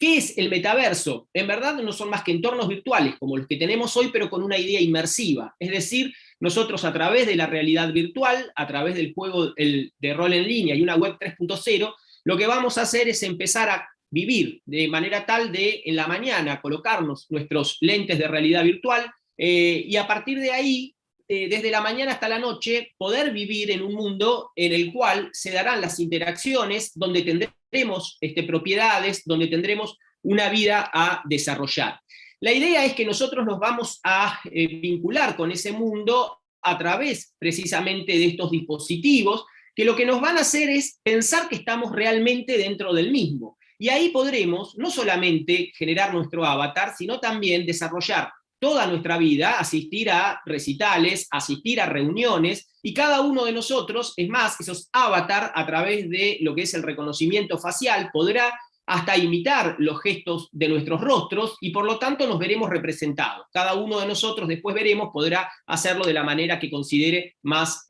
¿Qué es el metaverso? En verdad no son más que entornos virtuales como los que tenemos hoy, pero con una idea inmersiva. Es decir, nosotros a través de la realidad virtual, a través del juego de rol en línea y una web 3.0, lo que vamos a hacer es empezar a vivir de manera tal de en la mañana colocarnos nuestros lentes de realidad virtual y a partir de ahí, desde la mañana hasta la noche, poder vivir en un mundo en el cual se darán las interacciones, donde tendremos propiedades, donde tendremos una vida a desarrollar. La idea es que nosotros nos vamos a vincular con ese mundo a través precisamente de estos dispositivos, que lo que nos van a hacer es pensar que estamos realmente dentro del mismo. Y ahí podremos no solamente generar nuestro avatar, sino también desarrollar toda nuestra vida, asistir a recitales, asistir a reuniones, y cada uno de nosotros, es más, esos avatar a través de lo que es el reconocimiento facial, podrá hasta imitar los gestos de nuestros rostros, y por lo tanto nos veremos representados. Cada uno de nosotros, después veremos, podrá hacerlo de la manera que considere más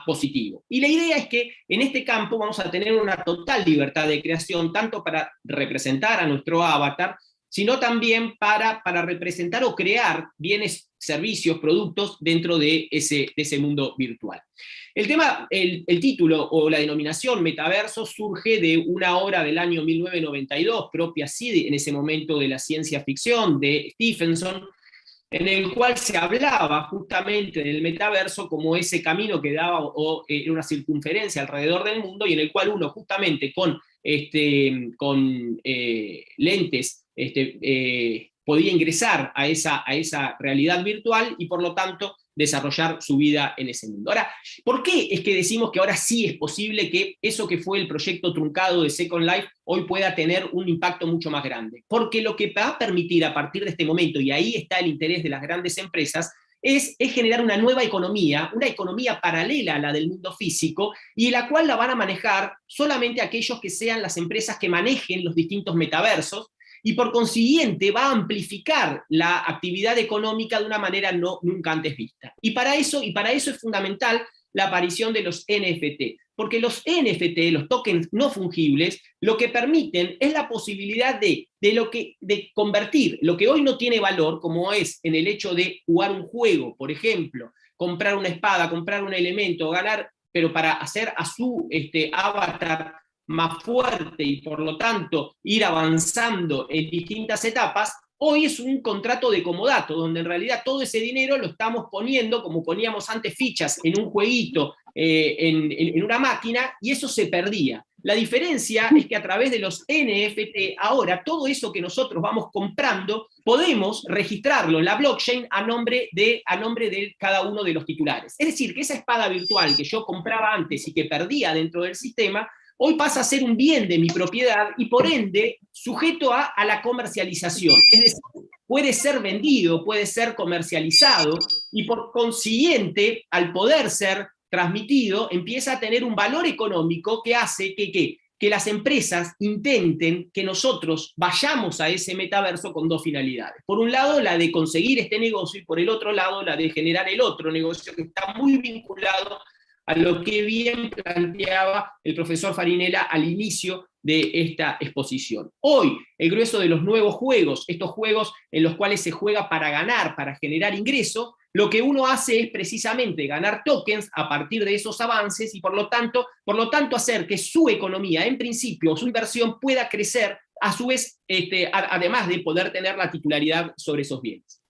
positivo. Y la idea es que en este campo vamos a tener una total libertad de creación, tanto para representar a nuestro avatar, sino también para representar o crear bienes servicios, productos dentro de ese mundo virtual. El título o la denominación metaverso surge de una obra del año 1992, propia sí en ese momento de la ciencia ficción, de Stephenson, en el cual se hablaba justamente del metaverso como ese camino que daba o era una circunferencia alrededor del mundo, y en el cual uno justamente con lentes podía ingresar a esa realidad virtual y por lo tanto desarrollar su vida en ese mundo. Ahora, ¿por qué es que decimos que ahora sí es posible que eso que fue el proyecto truncado de Second Life hoy pueda tener un impacto mucho más grande? Porque lo que va a permitir a partir de este momento, y ahí está el interés de las grandes empresas, es generar una nueva economía, una economía paralela a la del mundo físico, y la cual la van a manejar solamente aquellos que sean las empresas que manejen los distintos metaversos, y por consiguiente va a amplificar la actividad económica de una manera nunca antes vista. Y para eso es fundamental la aparición de los NFT, porque los NFT, los tokens no fungibles, lo que permiten es la posibilidad de convertir lo que hoy no tiene valor, como es en el hecho de jugar un juego, por ejemplo, comprar una espada, comprar un elemento, ganar, pero para hacer a su avatar más fuerte y por lo tanto ir avanzando en distintas etapas, hoy es un contrato de comodato, donde en realidad todo ese dinero lo estamos poniendo, como poníamos antes fichas en un jueguito, en una máquina, y eso se perdía. La diferencia es que a través de los NFT, ahora todo eso que nosotros vamos comprando, podemos registrarlo en la blockchain a nombre de cada uno de los titulares. Es decir, que esa espada virtual que yo compraba antes y que perdía dentro del sistema, hoy pasa a ser un bien de mi propiedad y por ende sujeto a la comercialización. Es decir, puede ser vendido, puede ser comercializado y por consiguiente, al poder ser transmitido, empieza a tener un valor económico que hace que las empresas intenten que nosotros vayamos a ese metaverso con dos finalidades. Por un lado, la de conseguir este negocio y por el otro lado, la de generar el otro negocio que está muy vinculado a lo que bien planteaba el profesor Farinella al inicio de esta exposición. Hoy, el grueso de los nuevos juegos, estos juegos en los cuales se juega para ganar, para generar ingresos, lo que uno hace es precisamente ganar tokens a partir de esos avances y por lo tanto hacer que su economía, en principio, su inversión pueda crecer, a su vez, además de poder tener la titularidad sobre esos bienes.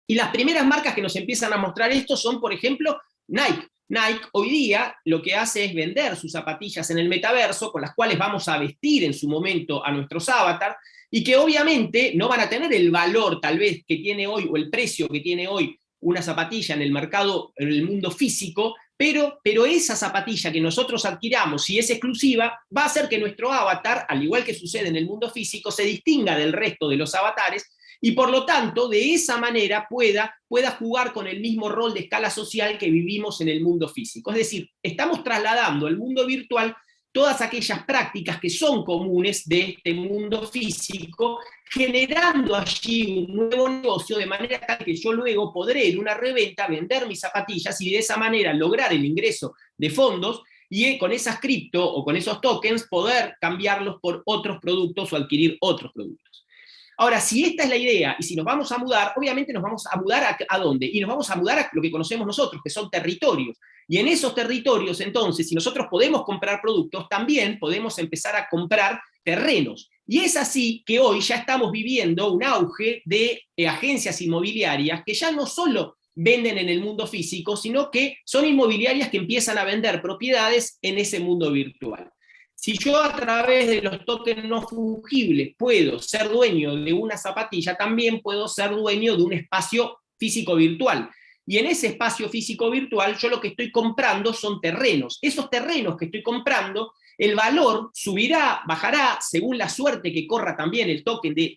Y las primeras marcas que nos empiezan a mostrar esto son, por ejemplo, Nike. Nike hoy día lo que hace es vender sus zapatillas en el metaverso, con las cuales vamos a vestir en su momento a nuestros avatars, y que obviamente no van a tener el valor tal vez que tiene hoy, o el precio que tiene hoy una zapatilla en el mercado, en el mundo físico, pero esa zapatilla que nosotros adquiramos, si es exclusiva, va a hacer que nuestro avatar, al igual que sucede en el mundo físico, se distinga del resto de los avatares, y por lo tanto, de esa manera pueda jugar con el mismo rol de escala social que vivimos en el mundo físico. Es decir, estamos trasladando al mundo virtual todas aquellas prácticas que son comunes de este mundo físico, generando allí un nuevo negocio, de manera tal que yo luego podré en una reventa vender mis zapatillas y de esa manera lograr el ingreso de fondos y con esas cripto o con esos tokens poder cambiarlos por otros productos o adquirir otros productos. Ahora, si esta es la idea, y si nos vamos a mudar, obviamente nos vamos a mudar ¿a dónde? Y nos vamos a mudar a lo que conocemos nosotros, que son territorios. Y en esos territorios, entonces, si nosotros podemos comprar productos, también podemos empezar a comprar terrenos. Y es así que hoy ya estamos viviendo un auge de agencias inmobiliarias que ya no solo venden en el mundo físico, sino que son inmobiliarias que empiezan a vender propiedades en ese mundo virtual. Si yo a través de los tokens no fungibles puedo ser dueño de una zapatilla, también puedo ser dueño de un espacio físico virtual. Y en ese espacio físico virtual yo lo que estoy comprando son terrenos. Esos terrenos que estoy comprando, el valor subirá, bajará, según la suerte que corra también el token de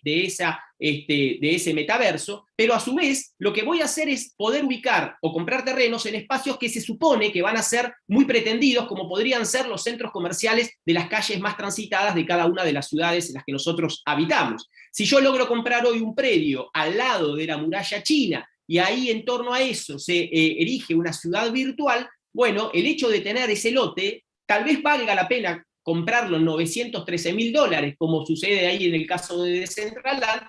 ese metaverso, pero a su vez lo que voy a hacer es poder ubicar o comprar terrenos en espacios que se supone que van a ser muy pretendidos, como podrían ser los centros comerciales de las calles más transitadas de cada una de las ciudades en las que nosotros habitamos. Si yo logro comprar hoy un predio al lado de la muralla china, y ahí en torno a eso se erige una ciudad virtual, bueno, el hecho de tener ese lote, tal vez valga la pena comprarlo en $913.000, como sucede ahí en el caso de Decentraland,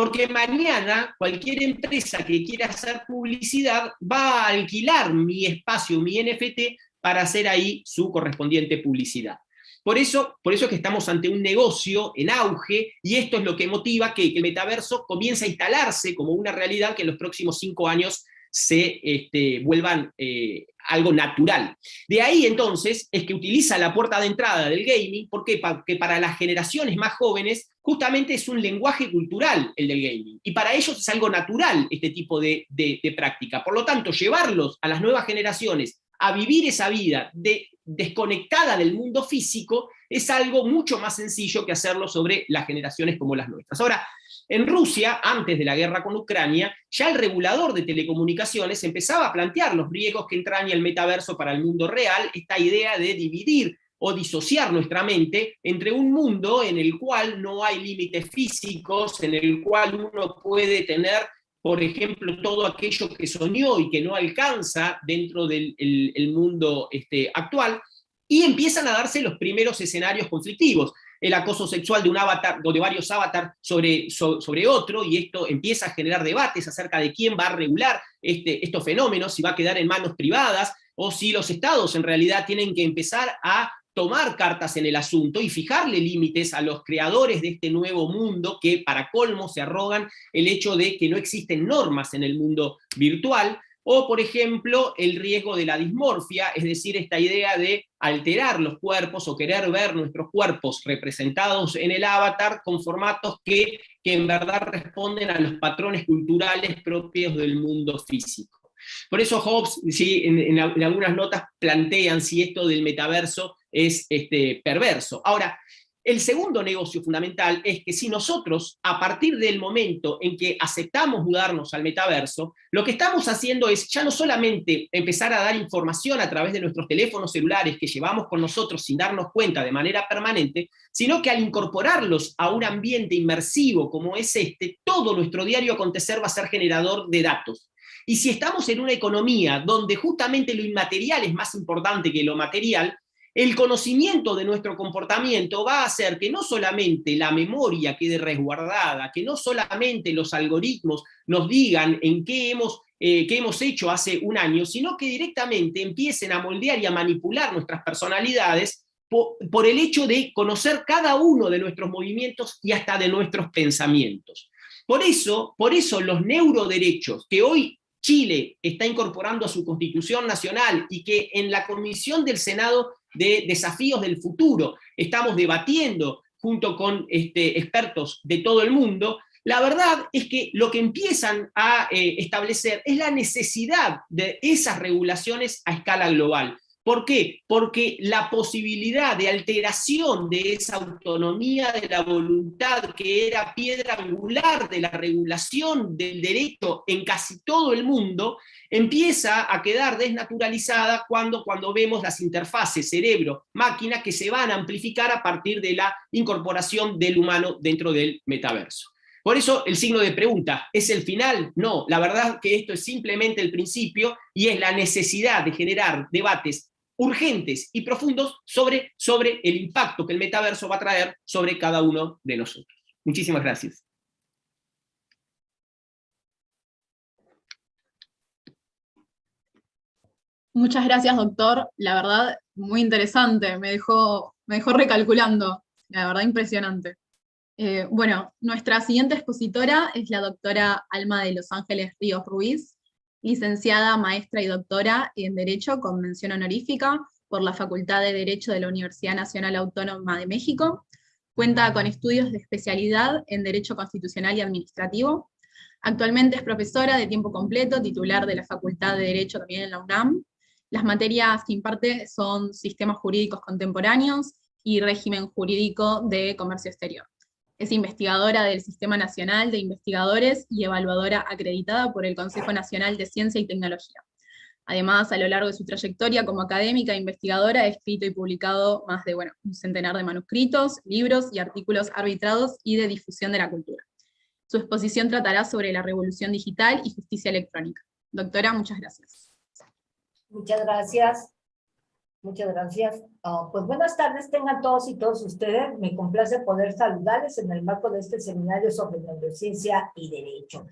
porque mañana cualquier empresa que quiera hacer publicidad va a alquilar mi espacio, mi NFT, para hacer ahí su correspondiente publicidad. Por eso es que estamos ante un negocio en auge, y esto es lo que motiva que el metaverso comience a instalarse como una realidad que en los próximos 5 años se vuelvan algo natural. De ahí entonces es que utiliza la puerta de entrada del gaming, porque para las generaciones más jóvenes justamente es un lenguaje cultural el del gaming, y para ellos es algo natural este tipo de práctica. Por lo tanto, llevarlos a las nuevas generaciones a vivir esa vida desconectada del mundo físico es algo mucho más sencillo que hacerlo sobre las generaciones como las nuestras. Ahora, en Rusia, antes de la guerra con Ucrania, ya el regulador de telecomunicaciones empezaba a plantear los riesgos que entraña el metaverso para el mundo real, esta idea de dividir o disociar nuestra mente entre un mundo en el cual no hay límites físicos, en el cual uno puede tener, por ejemplo, todo aquello que soñó y que no alcanza dentro del mundo actual, y empiezan a darse los primeros escenarios conflictivos. El acoso sexual de un avatar o de varios avatars sobre otro, y esto empieza a generar debates acerca de quién va a regular estos fenómenos, si va a quedar en manos privadas, o si los estados en realidad tienen que empezar a tomar cartas en el asunto y fijarle límites a los creadores de este nuevo mundo que, para colmo, se arrogan el hecho de que no existen normas en el mundo virtual. O, por ejemplo, el riesgo de la dismorfia, es decir, esta idea de alterar los cuerpos o querer ver nuestros cuerpos representados en el avatar con formatos que en verdad responden a los patrones culturales propios del mundo físico. Por eso Hobbes, sí, en algunas notas plantean si esto del metaverso es perverso. Ahora, el segundo negocio fundamental es que si nosotros, a partir del momento en que aceptamos mudarnos al metaverso, lo que estamos haciendo es ya no solamente empezar a dar información a través de nuestros teléfonos celulares que llevamos con nosotros sin darnos cuenta de manera permanente, sino que al incorporarlos a un ambiente inmersivo como es todo nuestro diario acontecer va a ser generador de datos. Y si estamos en una economía donde justamente lo inmaterial es más importante que lo material, el conocimiento de nuestro comportamiento va a hacer que no solamente la memoria quede resguardada, que no solamente los algoritmos nos digan en qué hemos hecho hace un año, sino que directamente empiecen a moldear y a manipular nuestras personalidades por el hecho de conocer cada uno de nuestros movimientos y hasta de nuestros pensamientos. Por eso los neuroderechos que hoy Chile está incorporando a su Constitución Nacional y que en la Comisión del Senado de Desafíos del Futuro estamos debatiendo junto con expertos de todo el mundo, la verdad es que lo que empiezan a establecer es la necesidad de esas regulaciones a escala global. ¿Por qué? Porque la posibilidad de alteración de esa autonomía de la voluntad, que era piedra angular de la regulación del derecho en casi todo el mundo, empieza a quedar desnaturalizada cuando vemos las interfaces cerebro-máquina que se van a amplificar a partir de la incorporación del humano dentro del metaverso. Por eso el signo de pregunta, ¿es el final? No, la verdad que esto es simplemente el principio y es la necesidad de generar debates urgentes y profundos sobre el impacto que el metaverso va a traer sobre cada uno de nosotros. Muchísimas gracias. Muchas gracias, doctor. La verdad, muy interesante. Me dejó recalculando. La verdad, impresionante. Bueno, nuestra siguiente expositora es la doctora Alma de Los Ángeles Ríos Ruiz, licenciada, maestra y doctora en Derecho con mención honorífica por la Facultad de Derecho de la Universidad Nacional Autónoma de México. Cuenta con estudios de especialidad en Derecho Constitucional y Administrativo. Actualmente es profesora de tiempo completo, titular de la Facultad de Derecho también en la UNAM. Las materias que imparte son Sistemas Jurídicos Contemporáneos y Régimen Jurídico de Comercio Exterior. Es investigadora del Sistema Nacional de Investigadores y evaluadora acreditada por el Consejo Nacional de Ciencia y Tecnología. Además, a lo largo de su trayectoria como académica e investigadora, ha escrito y publicado más de un centenar de manuscritos, libros y artículos arbitrados y de difusión de la cultura. Su exposición tratará sobre la revolución digital y justicia electrónica. Doctora, muchas gracias. Muchas gracias. Muchas gracias. Pues buenas tardes tengan todos y todas ustedes. Me complace poder saludarles en el marco de este seminario sobre neurociencia y derecho,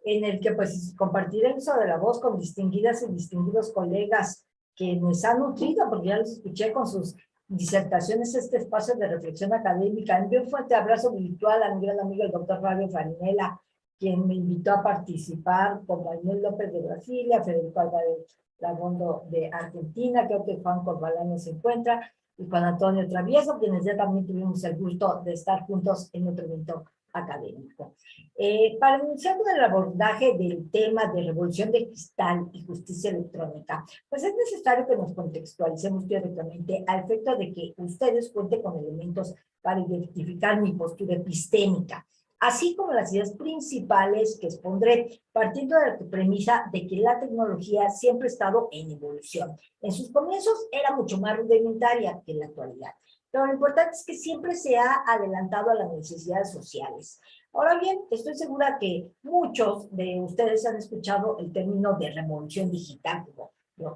en el que pues compartiré el uso de la voz con distinguidas y distinguidos colegas que nos han nutrido, porque ya los escuché con sus disertaciones, este espacio de reflexión académica. Envío un fuerte abrazo virtual a mi gran amigo el doctor Fabio Farinella, quien me invitó a participar, como Daniel López de Brasilia, Federico Álvarez Lagondo de Argentina, creo que Juan Corbalán se encuentra, y Juan Antonio Travieso, quienes ya también tuvimos el gusto de estar juntos en otro evento académico. Para iniciar con el abordaje del tema de revolución de cristal y justicia electrónica, pues es necesario que nos contextualicemos teóricamente al efecto de que ustedes cuenten con elementos para identificar mi postura epistémica, así como las ideas principales que expondré, partiendo de la premisa de que la tecnología siempre ha estado en evolución. En sus comienzos era mucho más rudimentaria que en la actualidad, pero lo importante es que siempre se ha adelantado a las necesidades sociales. Ahora bien, estoy segura que muchos de ustedes han escuchado el término de revolución digital,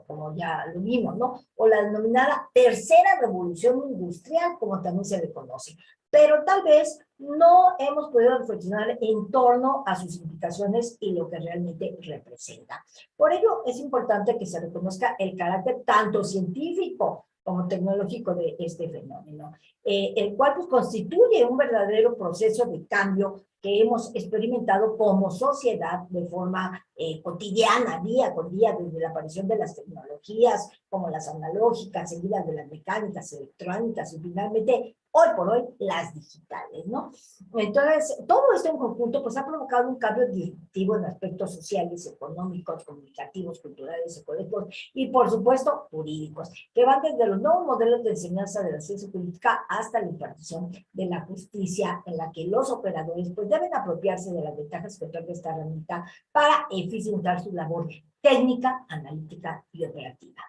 como ya lo vimos, ¿no? O la denominada tercera revolución industrial, como también se le conoce. Pero tal vez no hemos podido reflexionar en torno a sus implicaciones y lo que realmente representa. Por ello, es importante que se reconozca el carácter tanto científico como tecnológico de este fenómeno, el cual pues, constituye un verdadero proceso de cambio que hemos experimentado como sociedad de forma cotidiana, día con día, desde la aparición de las tecnologías como las analógicas, seguidas de las mecánicas, electrónicas y finalmente, hoy por hoy, las digitales, ¿no? Entonces, todo esto en conjunto pues ha provocado un cambio disruptivo en aspectos sociales, económicos, comunicativos, culturales, ecológicos y, por supuesto, jurídicos, que van desde los nuevos modelos de enseñanza de la ciencia política hasta la impartición de la justicia, en la que los operadores pues deben apropiarse de las ventajas que otorga esta herramienta para eficientar su labor técnica, analítica y operativa.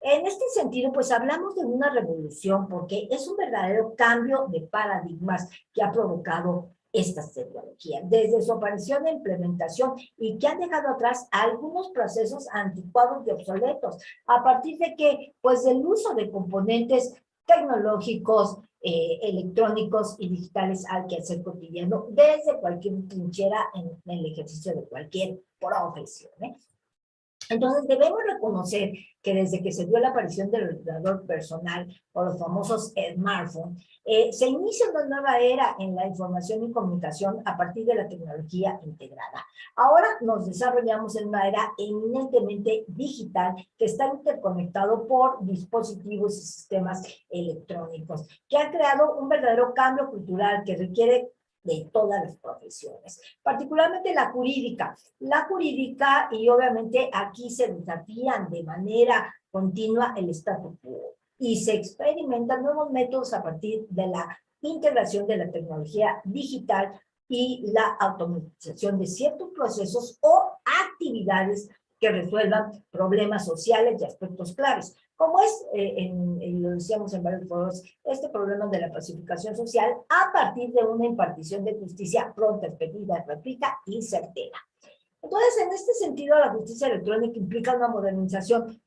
En este sentido, pues hablamos de una revolución porque es un verdadero cambio de paradigmas que ha provocado estas tecnologías, desde su aparición e implementación y que han dejado atrás algunos procesos anticuados y obsoletos, a partir de que, pues, el uso de componentes tecnológicos, electrónicos y digitales al quehacer cotidiano, desde cualquier trinchera en el ejercicio de cualquier profesión, ¿eh? Entonces, debemos reconocer que desde que se dio la aparición del ordenador personal o los famosos smartphones, se inicia una nueva era en la información y comunicación a partir de la tecnología integrada. Ahora nos desarrollamos en una era eminentemente digital que está interconectado por dispositivos y sistemas electrónicos, que ha creado un verdadero cambio cultural que requiere de todas las profesiones, particularmente la jurídica. La jurídica, y obviamente aquí se desafían de manera continua el statu quo, y se experimentan nuevos métodos a partir de la integración de la tecnología digital y la automatización de ciertos procesos o actividades que resuelvan problemas sociales y aspectos claves, como es, lo decíamos en varios foros, este problema de la pacificación social a partir de una impartición de justicia pronta, expedita, gratuita y certera. Entonces, en este sentido, la justicia electrónica implica una modernización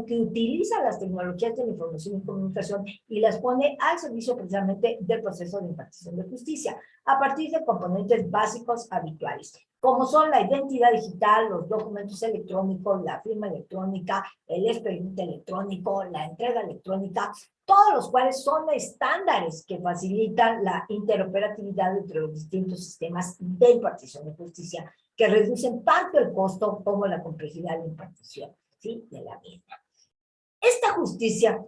que utiliza las tecnologías de la información y comunicación y las pone al servicio precisamente del proceso de impartición de justicia, a partir de componentes básicos habituales, como son la identidad digital, los documentos electrónicos, la firma electrónica, el expediente electrónico, la entrega electrónica, todos los cuales son estándares que facilitan la interoperatividad entre los distintos sistemas de impartición de justicia, que reducen tanto el costo como la complejidad de la impartición, ¿sí?, de la misma. Esta justicia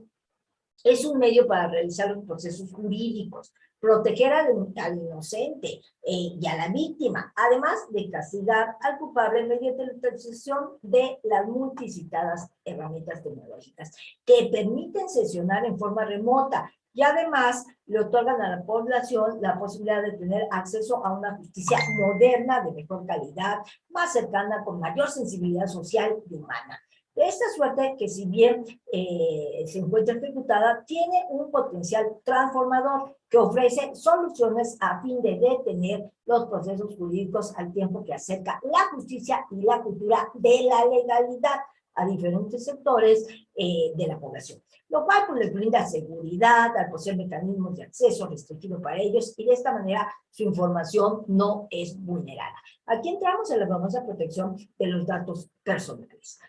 es un medio para realizar los procesos jurídicos, proteger al inocente y a la víctima, además de castigar al culpable mediante la utilización de las multicitadas herramientas tecnológicas que permiten sesionar en forma remota y además le otorgan a la población la posibilidad de tener acceso a una justicia moderna, de mejor calidad, más cercana, con mayor sensibilidad social y humana. De esta suerte que si bien se encuentra ejecutada, tiene un potencial transformador que ofrece soluciones a fin de detener los procesos jurídicos al tiempo que acerca la justicia y la cultura de la legalidad, a diferentes sectores de la población, lo cual pues, les brinda seguridad al poseer mecanismos de acceso restringido para ellos y de esta manera su información no es vulnerada. Aquí entramos en la famosa protección de los datos personales.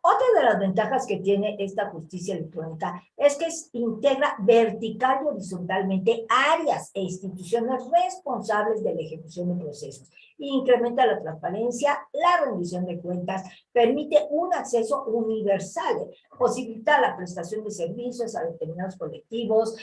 Otra de las ventajas que tiene esta justicia electrónica es que integra vertical y horizontalmente áreas e instituciones responsables de la ejecución de procesos. Incrementa la transparencia, la rendición de cuentas, permite un acceso universal, posibilita la prestación de servicios a determinados colectivos,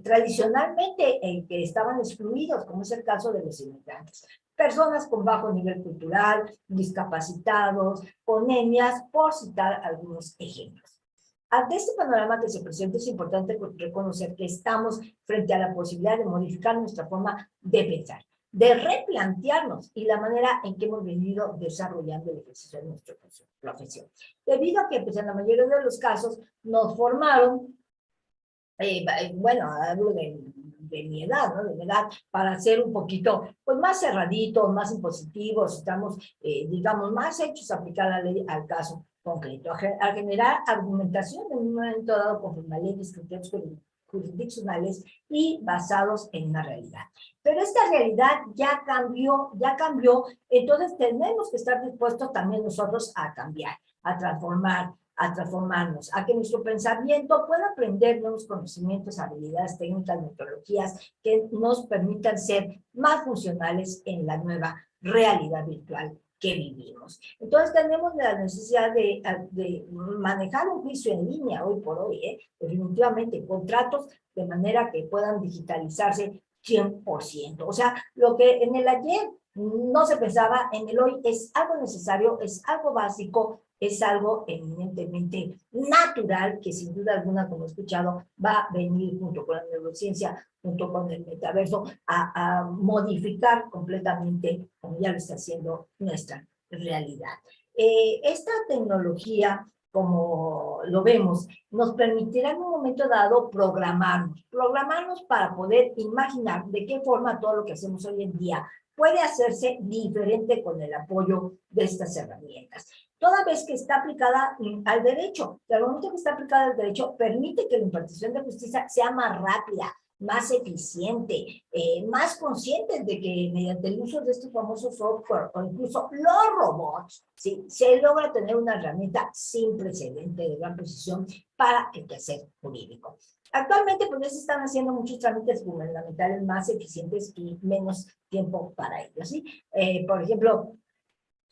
tradicionalmente que estaban excluidos, como es el caso de los inmigrantes. Personas con bajo nivel cultural, discapacitados, con etnias, por citar algunos ejemplos. Ante este panorama que se presenta, es importante reconocer que estamos frente a la posibilidad de modificar nuestra forma de pensar, de replantearnos y la manera en que hemos venido desarrollando el ejercicio de nuestra profesión. Debido a que, pues, en la mayoría de los casos, nos formaron, bueno, hablo de mi edad, ¿no? De mi edad, para ser un poquito, pues, más cerraditos, más impositivos, estamos, digamos, más hechos a aplicar la ley al caso concreto, a generar argumentación en un momento dado conforme a leyes, criterios jurisdiccionales y basados en una realidad. Pero esta realidad ya cambió, entonces tenemos que estar dispuestos también nosotros a cambiar, a transformarnos, a que nuestro pensamiento pueda aprender nuevos conocimientos, habilidades, técnicas, metodologías que nos permitan ser más funcionales en la nueva realidad virtual que vivimos. Entonces tenemos la necesidad de manejar un juicio en línea hoy por hoy, definitivamente, contratos de manera que puedan digitalizarse 100%. O sea, lo que en el ayer no se pensaba, en el hoy es algo necesario, es algo básico, es algo eminentemente natural que sin duda alguna, como he escuchado, va a venir junto con la neurociencia, junto con el metaverso, a modificar completamente, como ya lo está haciendo, nuestra realidad. Esta tecnología, como lo vemos, nos permitirá en un momento dado programarnos para poder imaginar de qué forma todo lo que hacemos hoy en día puede hacerse diferente con el apoyo de estas herramientas. Toda vez que está aplicada al derecho, y al momento que está aplicada al derecho, permite que la impartición de justicia sea más rápida, más eficiente, más conscientes de que mediante el uso de estos famosos software o incluso los robots, ¿sí?, se logra tener una herramienta sin precedente de gran precisión para el quehacer jurídico. Actualmente, pues, se están haciendo muchos trámites gubernamentales más eficientes y menos tiempo para ellos, ¿sí? Por ejemplo,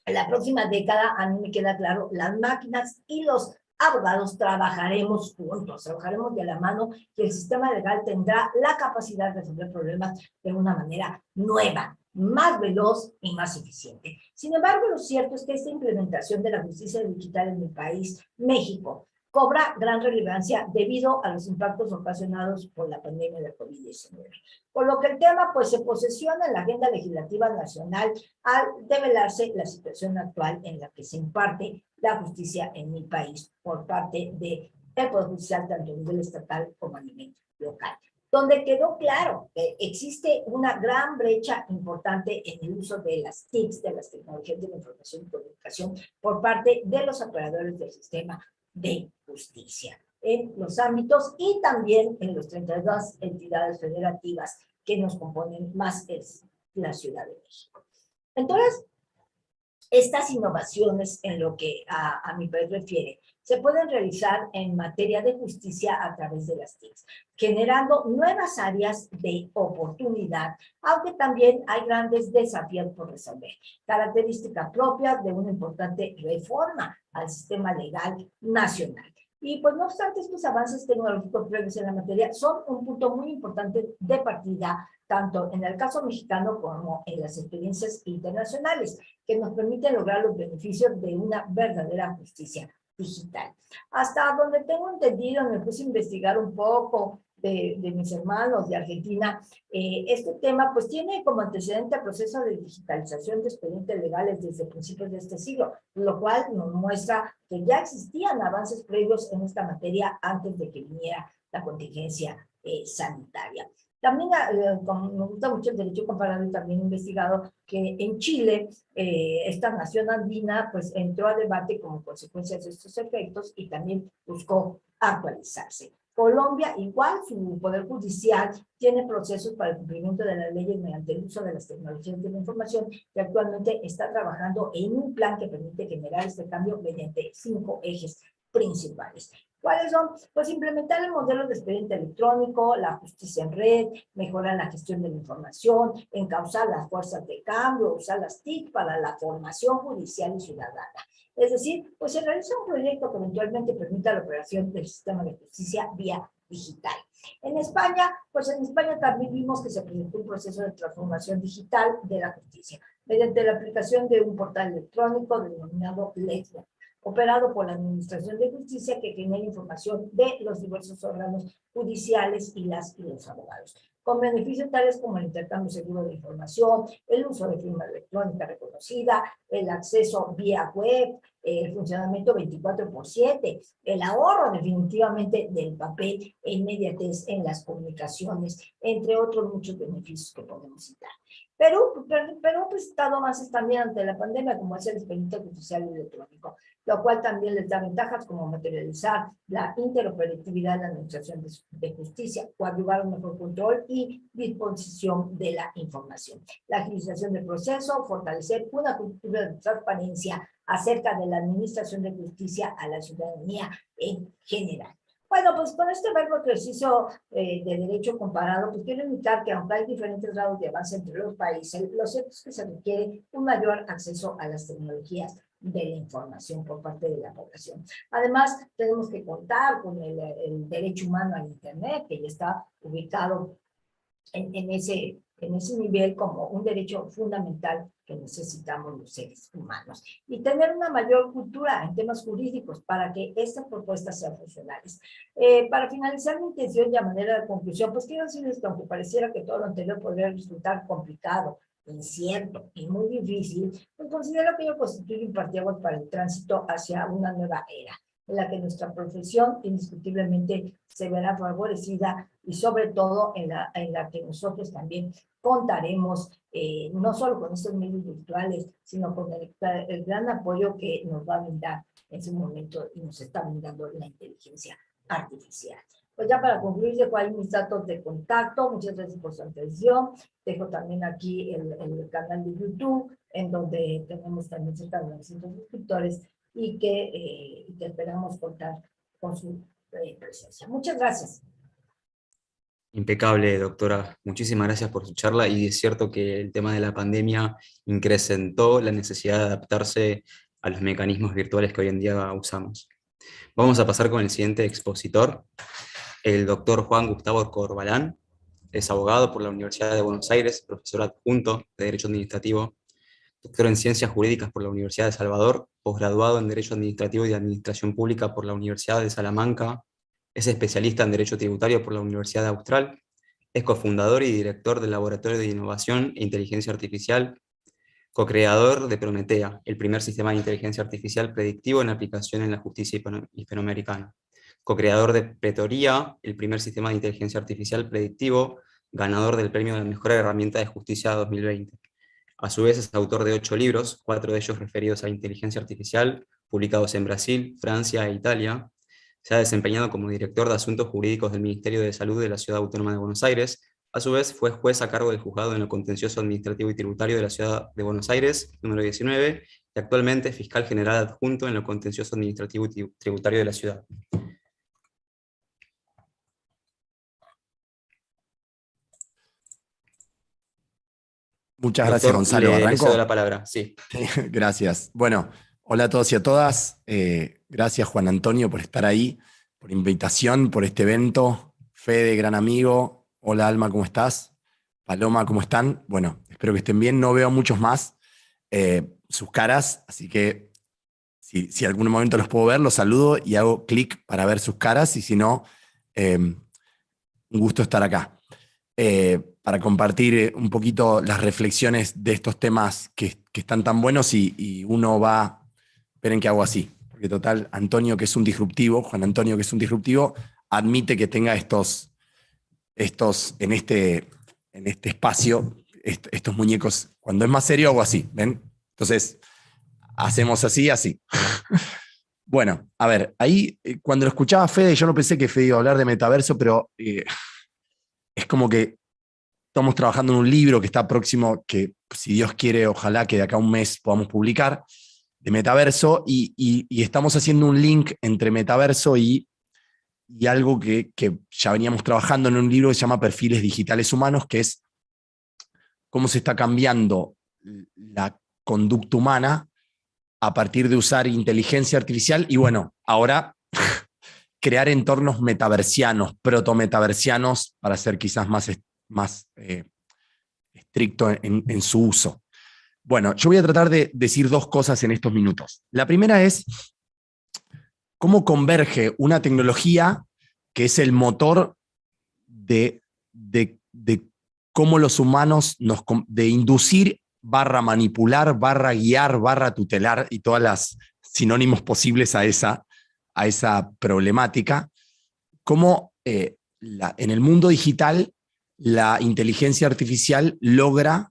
en la próxima década, a mí me queda claro, las máquinas y los abogados trabajaremos juntos, trabajaremos de la mano y el sistema legal tendrá la capacidad de resolver problemas de una manera nueva, más veloz y más eficiente. Sin embargo, lo cierto es que esta implementación de la justicia digital en mi país, México, cobra gran relevancia debido a los impactos ocasionados por la pandemia de COVID-19. Por lo que el tema, pues, se posesiona en la agenda legislativa nacional al develarse la situación actual en la que se imparte la justicia en mi país por parte del Poder Judicial, tanto a nivel estatal como a nivel local, donde quedó claro que existe una gran brecha importante en el uso de las TICs, de las tecnologías de la información y comunicación, por parte de los operadores del sistema de justicia en los ámbitos y también en los 32 entidades federativas que nos componen, más es la Ciudad de México. Entonces, estas innovaciones en lo que a mi país refiere se pueden realizar en materia de justicia a través de las TICs, generando nuevas áreas de oportunidad, aunque también hay grandes desafíos por resolver, característica propia de una importante reforma al sistema legal nacional. Y pues no obstante, estos avances tecnológicos previos en la materia son un punto muy importante de partida, tanto en el caso mexicano como en las experiencias internacionales, que nos permiten lograr los beneficios de una verdadera justicia digital. Hasta donde tengo entendido, me puse a investigar un poco de mis hermanos de Argentina, este tema pues tiene como antecedente el proceso de digitalización de expedientes legales desde principios de este siglo, lo cual nos muestra que ya existían avances previos en esta materia antes de que viniera la contingencia sanitaria. También, como me gusta mucho el derecho comparado, y también he investigado que en Chile esta nación andina pues entró a debate como consecuencia de estos efectos y también buscó actualizarse. Colombia, igual, su Poder Judicial tiene procesos para el cumplimiento de las leyes mediante el uso de las tecnologías de la información y actualmente está trabajando en un plan que permite generar este cambio mediante 5 ejes principales. ¿Cuáles son? Pues implementar el modelo de expediente electrónico, la justicia en red, mejorar la gestión de la información, encauzar las fuerzas de cambio, usar las TIC para la formación judicial y ciudadana. Es decir, pues se realiza un proyecto que eventualmente permita la operación del sistema de justicia vía digital. En España, pues en España también vimos que se presentó un proceso de transformación digital de la justicia, mediante la aplicación de un portal electrónico denominado Lexnet, operado por la Administración de Justicia, que genera información de los diversos órganos judiciales y los abogados, con beneficios tales como el intercambio seguro de información, el uso de firma electrónica reconocida, el acceso vía web, el funcionamiento 24/7, el ahorro definitivamente del papel e inmediatez en las comunicaciones, entre otros muchos beneficios que podemos citar. Perú ha presentado avances también ante la pandemia, como es el expediente judicial electrónico, lo cual también les da ventajas como materializar la interoperatividad de la administración de justicia, coadyuvar un mejor control y disposición de la información. La agilización del proceso, fortalecer una cultura de transparencia acerca de la administración de justicia a la ciudadanía en general. Bueno, pues con este verbo ejercicio de derecho comparado, pues quiero indicar que aunque hay diferentes grados de avance entre los países, lo cierto es que se requiere un mayor acceso a las tecnologías de la información por parte de la población. Además, tenemos que contar con el derecho humano al Internet, que ya está ubicado en ese nivel como un derecho fundamental que necesitamos los seres humanos. Y tener una mayor cultura en temas jurídicos para que estas propuestas sean funcionales. Para finalizar mi intención y a manera de conclusión, pues quiero decirles que aunque pareciera que todo lo anterior podría resultar complicado, incierto y muy difícil, pues considero que ello constituye un parteaguas para el tránsito hacia una nueva era, en la que nuestra profesión indiscutiblemente se verá favorecida y sobre todo en la que nosotros también contaremos no solo con estos medios virtuales, sino con el gran apoyo que nos va a brindar en su momento y nos está brindando la inteligencia artificial. Pues ya para concluir, dejo ahí mis datos de contacto. Muchas gracias por su atención. Dejo también aquí el canal de YouTube, en donde tenemos también cerca de 900 suscriptores y que esperamos contar con su presencia. Muchas gracias. Impecable, doctora. Muchísimas gracias por su charla y es cierto que el tema de la pandemia incrementó la necesidad de adaptarse a los mecanismos virtuales que hoy en día usamos. Vamos a pasar con el siguiente expositor, el doctor Juan Gustavo Corbalán. Es abogado por la Universidad de Buenos Aires, profesor adjunto de Derecho Administrativo, doctor en Ciencias Jurídicas por la Universidad de Salvador, posgraduado en Derecho Administrativo y Administración Pública por la Universidad de Salamanca, es especialista en Derecho Tributario por la Universidad de Austral, es cofundador y director del Laboratorio de Innovación e Inteligencia Artificial, co-creador de Prometea, el primer sistema de inteligencia artificial predictivo en aplicación en la justicia hispanoamericana, co-creador de Pretoria, el primer sistema de inteligencia artificial predictivo, ganador del Premio de Mejor Herramienta de Justicia 2020. A su vez es autor de 8 libros, 4 de ellos referidos a inteligencia artificial, publicados en Brasil, Francia e Italia. Se ha desempeñado como director de Asuntos Jurídicos del Ministerio de Salud de la Ciudad Autónoma de Buenos Aires. A su vez fue juez a cargo del Juzgado en lo Contencioso Administrativo y Tributario de la Ciudad de Buenos Aires, número 19, y actualmente es fiscal general adjunto en lo Contencioso Administrativo y Tributario de la Ciudad. Muchas gracias, Doctor, Gonzalo. le ¿Arranco? cedo la palabra, sí. Gracias. Bueno, hola a todos y a todas. Gracias, Juan Antonio, por estar ahí, por invitación, por este evento. Fede, gran amigo. Hola, Alma, ¿cómo estás? Paloma, ¿cómo están? Bueno, espero que estén bien. No veo muchos más sus caras, así que si algún momento los puedo ver, los saludo y hago clic para ver sus caras, y si no, un gusto estar acá. Para compartir un poquito las reflexiones de estos temas que están tan buenos y uno va, esperen que hago así, porque total, Antonio, que es un disruptivo, Juan Antonio, que es un disruptivo, admite que tenga estos en este espacio, estos muñecos, cuando es más serio hago así, ¿ven? Entonces, hacemos así, así. Bueno, a ver, ahí cuando lo escuchaba Fede, yo no pensé que Fede iba a hablar de metaverso, pero es como que estamos trabajando en un libro que está próximo, que si Dios quiere, ojalá que de acá a un mes podamos publicar, de metaverso, y estamos haciendo un link entre metaverso y algo que ya veníamos trabajando en un libro que se llama Perfiles Digitales Humanos, que es cómo se está cambiando la conducta humana a partir de usar inteligencia artificial y bueno, ahora crear entornos metaversianos, proto-metaversianos, para ser quizás más estricto en su uso. Bueno, yo voy a tratar de decir dos cosas en estos minutos. La primera es cómo converge una tecnología que es el motor de cómo los humanos de inducir / manipular, / guiar, / tutelar y todas las sinónimos posibles a esa problemática, cómo en el mundo digital la inteligencia artificial logra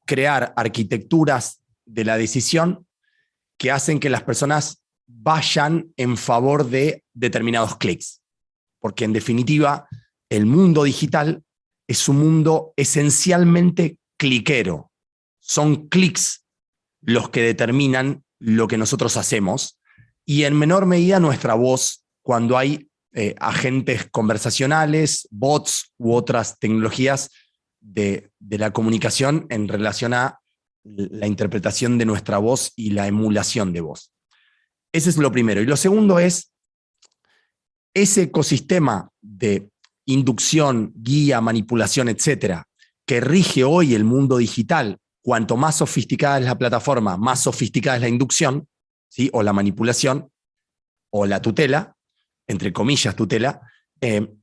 crear arquitecturas de la decisión que hacen que las personas vayan en favor de determinados clics. Porque en definitiva, el mundo digital es un mundo esencialmente cliquero. Son clics los que determinan lo que nosotros hacemos y en menor medida nuestra voz cuando hay agentes conversacionales, bots u otras tecnologías de la comunicación en relación a la interpretación de nuestra voz y la emulación de voz. Ese es lo primero. Y lo segundo es ese ecosistema de inducción, guía, manipulación, etcétera, que rige hoy el mundo digital. Cuanto más sofisticada es la plataforma, más sofisticada es la inducción, ¿sí? O la manipulación, o la tutela, entre comillas tutela,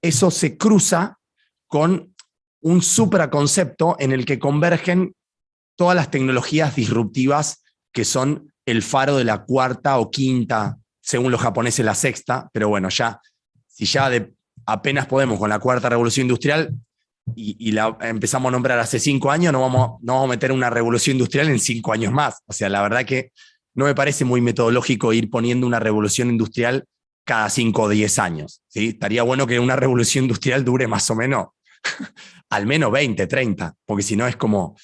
eso se cruza con un supraconcepto en el que convergen todas las tecnologías disruptivas que son el faro de la cuarta o quinta, según los japoneses la sexta, pero bueno, si apenas podemos con la cuarta revolución industrial, y la empezamos a nombrar hace 5 años, no vamos a meter una revolución industrial en 5 años más. O sea, la verdad que no me parece muy metodológico ir poniendo una revolución industrial cada 5 o 10 años. ¿Sí? Estaría bueno que una revolución industrial dure más o menos, al menos 20, 30, porque si no es como,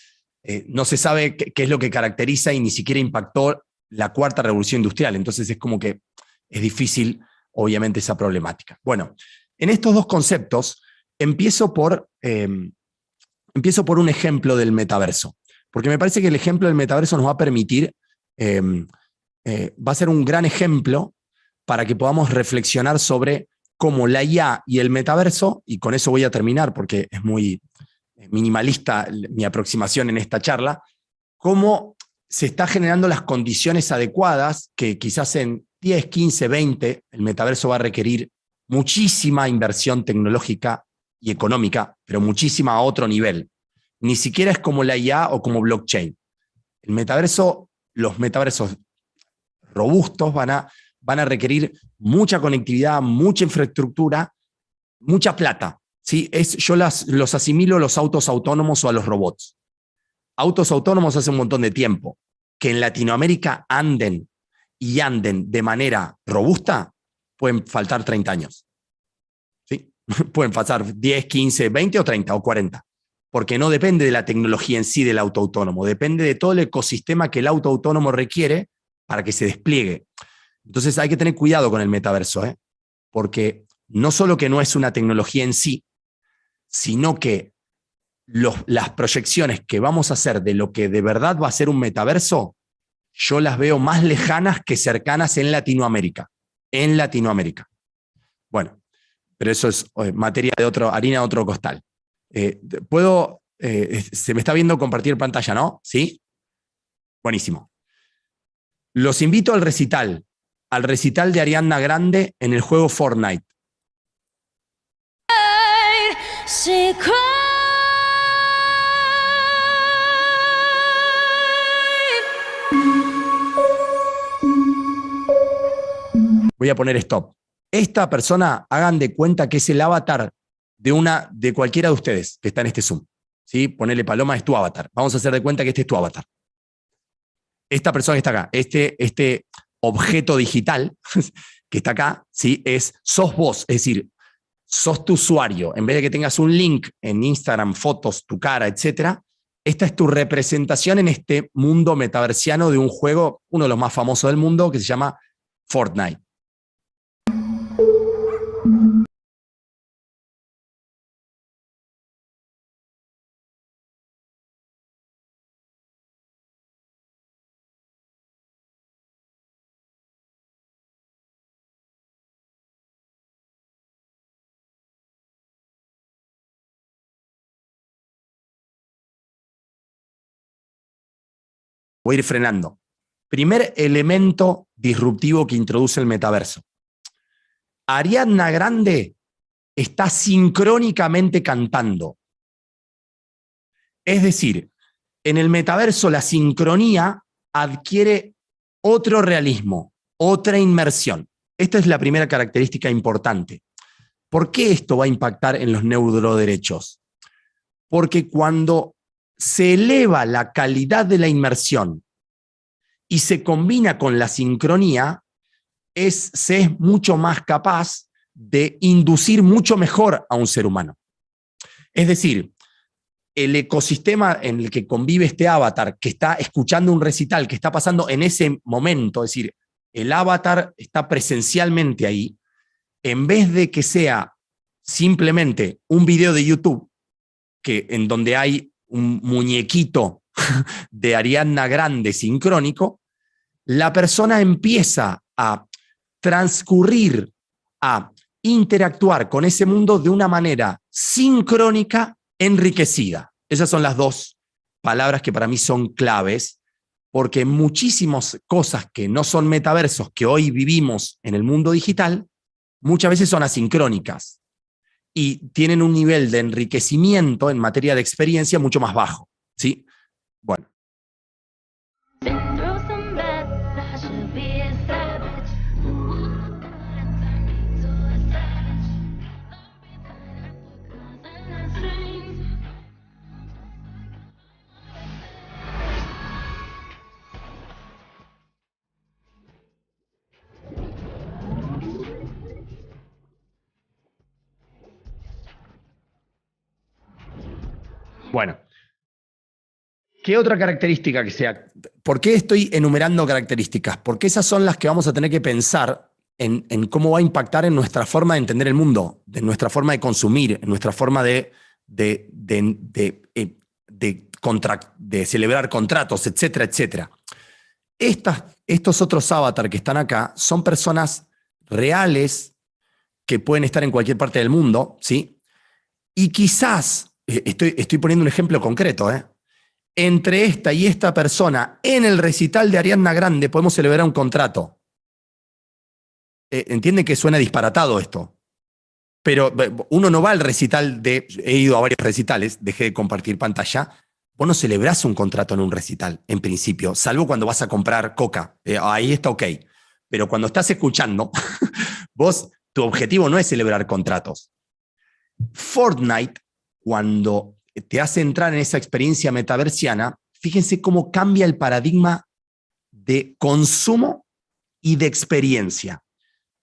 no se sabe qué es lo que caracteriza y ni siquiera impactó la cuarta revolución industrial. Entonces es como que es difícil, obviamente, esa problemática. Bueno, en estos dos conceptos, empiezo por un ejemplo del metaverso, porque me parece que el ejemplo del metaverso nos va a permitir, va a ser un gran ejemplo para que podamos reflexionar sobre cómo la IA y el metaverso, y con eso voy a terminar porque es muy minimalista mi aproximación en esta charla, cómo se están generando las condiciones adecuadas que quizás en 10, 15, 20 el metaverso va a requerir muchísima inversión tecnológica y económica, pero muchísima a otro nivel. Ni siquiera es como la IA o como blockchain. El metaverso, los metaversos robustos van a requerir mucha conectividad, mucha infraestructura, mucha plata. ¿Sí? Yo los asimilo a los autos autónomos o a los robots. Autos autónomos hace un montón de tiempo. Que en Latinoamérica anden de manera robusta, pueden faltar 30 años. ¿Sí? Pueden pasar 10, 15, 20 o 30 o 40. Porque no depende de la tecnología en sí del auto autónomo, depende de todo el ecosistema que el auto autónomo requiere para que se despliegue. Entonces hay que tener cuidado con el metaverso, porque no solo que no es una tecnología en sí, sino que las proyecciones que vamos a hacer de lo que de verdad va a ser un metaverso, yo las veo más lejanas que cercanas en Latinoamérica. En Latinoamérica. Bueno, pero eso es materia de harina de otro costal. Se me está viendo compartir pantalla, ¿no? ¿Sí? Buenísimo. Los invito al recital de Ariana Grande en el juego Fortnite. Voy a poner stop. Esta persona, hagan de cuenta que es el avatar de cualquiera de ustedes que está en este Zoom. ¿Sí? Ponele Paloma, es tu avatar. Vamos a hacer de cuenta que este es tu avatar. Esta persona que está acá, este objeto digital que está acá, ¿sí? Sos vos, es decir, sos tu usuario. En vez de que tengas un link en Instagram, fotos, tu cara, etc., esta es tu representación en este mundo metaversiano de un juego, uno de los más famosos del mundo, que se llama Fortnite. Voy a ir frenando. Primer elemento disruptivo que introduce el metaverso. Ariana Grande está sincrónicamente cantando. Es decir, en el metaverso la sincronía adquiere otro realismo, otra inmersión. Esta es la primera característica importante. ¿Por qué esto va a impactar en los neuroderechos? Porque cuando se eleva la calidad de la inmersión y se combina con la sincronía, se es mucho más capaz de inducir mucho mejor a un ser humano. Es decir, el ecosistema en el que convive este avatar, que está escuchando un recital, que está pasando en ese momento, es decir, el avatar está presencialmente ahí, en vez de que sea simplemente un video de YouTube, en donde hay un muñequito de Ariana Grande sincrónico, la persona empieza a transcurrir, a interactuar con ese mundo de una manera sincrónica, enriquecida. Esas son las dos palabras que para mí son claves, porque muchísimas cosas que no son metaversos, que hoy vivimos en el mundo digital, muchas veces son asincrónicas y tienen un nivel de enriquecimiento en materia de experiencia mucho más bajo, ¿sí? Bueno. Bueno, ¿qué otra característica que sea? ¿Por qué estoy enumerando características? Porque esas son las que vamos a tener que pensar en cómo va a impactar en nuestra forma de entender el mundo, en nuestra forma de consumir, en nuestra forma de celebrar contratos, etcétera, etcétera. Estos otros avatars que están acá son personas reales que pueden estar en cualquier parte del mundo, ¿sí? Y quizás, estoy poniendo un ejemplo concreto, entre esta y esta persona, en el recital de Ariana Grande, podemos celebrar un contrato. Entienden que suena disparatado esto, pero uno no va al recital he ido a varios recitales, dejé de compartir pantalla, vos no celebrás un contrato en un recital, en principio, salvo cuando vas a comprar coca, ahí está ok, pero cuando estás escuchando, tu objetivo no es celebrar contratos. Fortnite, cuando te hace entrar en esa experiencia metaversiana, fíjense cómo cambia el paradigma de consumo y de experiencia.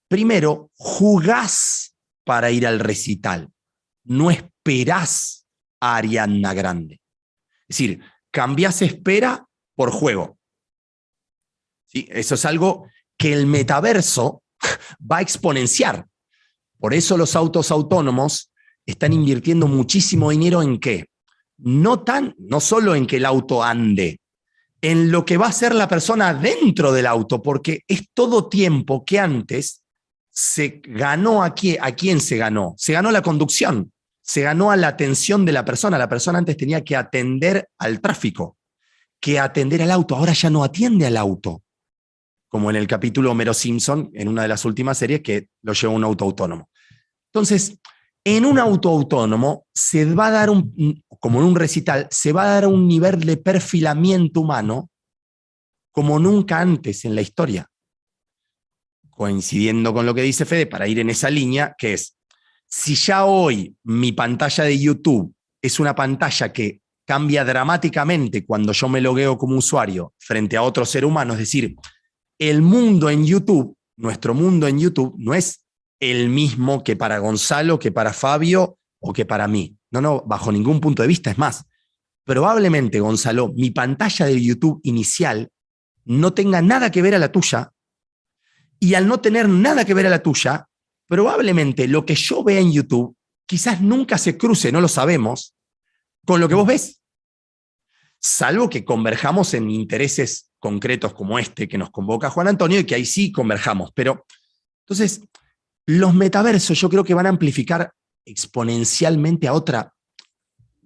Primero, jugás para ir al recital, no esperás a Ariana Grande. Es decir, cambiás espera por juego. ¿Sí? Eso es algo que el metaverso va a exponenciar. Por eso los autos autónomos están invirtiendo muchísimo dinero ¿en qué? No solo en que el auto ande, en lo que va a hacer la persona dentro del auto, porque es todo tiempo que antes se ganó ¿a quién se ganó? Se ganó la conducción, se ganó a la atención de la persona. La persona antes tenía que atender al tráfico, que atender al auto. Ahora ya no atiende al auto, como en el capítulo Homero Simpson, en una de las últimas series, que lo lleva un auto autónomo. Entonces, en un auto autónomo se va a dar como en un recital, se va a dar un nivel de perfilamiento humano como nunca antes en la historia. Coincidiendo con lo que dice Fede, para ir en esa línea, que es, Si ya hoy mi pantalla de YouTube es una pantalla que cambia dramáticamente cuando yo me logueo como usuario frente a otro ser humano, es decir, el mundo en YouTube, nuestro mundo en YouTube, no es el mismo que para Gonzalo, que para Fabio o que para mí. No, bajo ningún punto de vista. Es más, probablemente, Gonzalo, mi pantalla de YouTube inicial no tenga nada que ver a la tuya, y al no tener nada que ver a la tuya, probablemente lo que yo vea en YouTube quizás nunca se cruce, no lo sabemos, con lo que vos ves. Salvo que converjamos en intereses concretos como este que nos convoca Juan Antonio, y que ahí sí converjamos. Pero, entonces, los metaversos yo creo que van a amplificar exponencialmente a otra.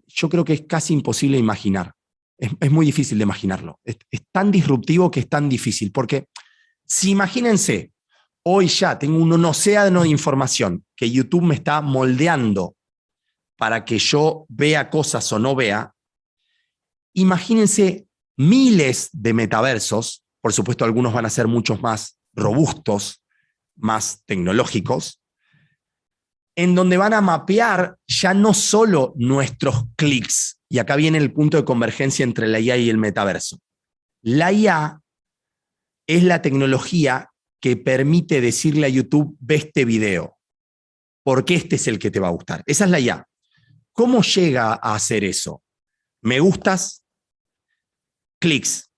Yo creo que es casi imposible imaginar. Es muy difícil de imaginarlo. Es tan disruptivo que es tan difícil. Porque si imagínense, hoy ya tengo un océano de información que YouTube me está moldeando para que yo vea cosas o no vea. Imagínense miles de metaversos, por supuesto algunos van a ser muchos más robustos, más tecnológicos, en donde van a mapear ya no solo nuestros clics, y acá viene el punto de convergencia entre la IA y el metaverso. La IA es la tecnología que permite decirle a YouTube, ve este video, porque este es el que te va a gustar. Esa es la IA. ¿Cómo llega a hacer eso? Me gustas, clics,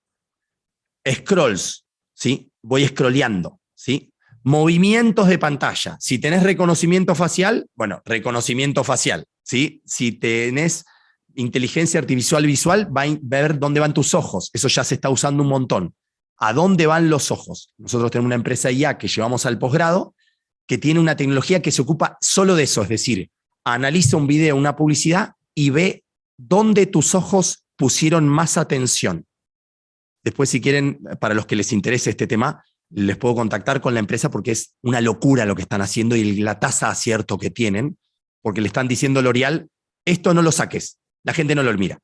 scrolls, ¿sí? Voy scrolleando, ¿sí? Movimientos de pantalla. Si tenés reconocimiento facial, bueno, reconocimiento facial, ¿sí? Si tenés inteligencia artificial visual, va a ver dónde van tus ojos. Eso ya se está usando un montón. ¿A dónde van los ojos? Nosotros tenemos una empresa IA que llevamos al posgrado que tiene una tecnología que se ocupa solo de eso, es decir, analiza un video, una publicidad y ve dónde tus ojos pusieron más atención. Después, si quieren, para los que les interese este tema, les puedo contactar con la empresa porque es una locura lo que están haciendo y la tasa de acierto que tienen, porque le están diciendo a L'Oreal, esto no lo saques, la gente no lo mira.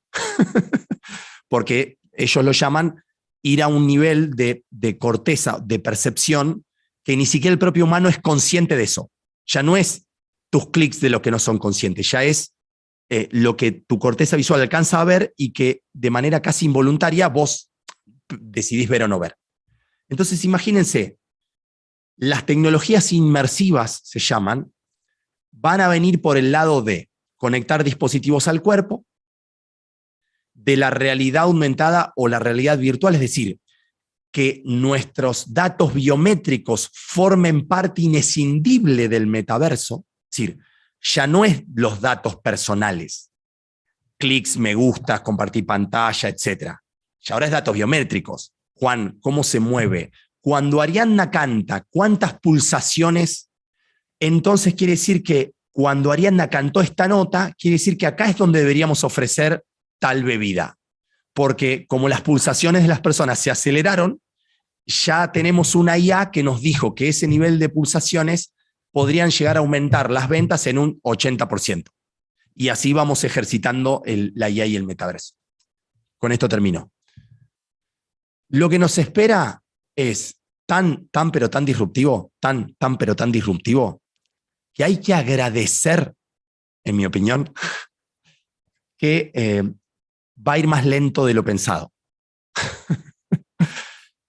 Porque ellos lo llaman ir a un nivel de corteza, de percepción, que ni siquiera el propio humano es consciente de eso. Ya no es tus clics de lo que no son conscientes, ya es lo que tu corteza visual alcanza a ver y que de manera casi involuntaria vos decidís ver o no ver. Entonces, imagínense, las tecnologías inmersivas, se llaman, van a venir por el lado de conectar dispositivos al cuerpo, de la realidad aumentada o la realidad virtual, es decir, que nuestros datos biométricos formen parte inescindible del metaverso, es decir, ya no es los datos personales, clics, me gustas, compartir pantalla, etc. Y ahora es datos biométricos. Juan, ¿cómo se mueve? Cuando Ariadna canta, ¿cuántas pulsaciones? Entonces quiere decir que cuando Ariadna cantó esta nota, quiere decir que acá es donde deberíamos ofrecer tal bebida. Porque como las pulsaciones de las personas se aceleraron, ya tenemos una IA que nos dijo que ese nivel de pulsaciones podrían llegar a aumentar las ventas en un 80%. Y así vamos ejercitando la IA y el metaverso. Con esto termino. Lo que nos espera es tan pero tan disruptivo, tan pero tan disruptivo, que hay que agradecer, en mi opinión, que va a ir más lento de lo pensado.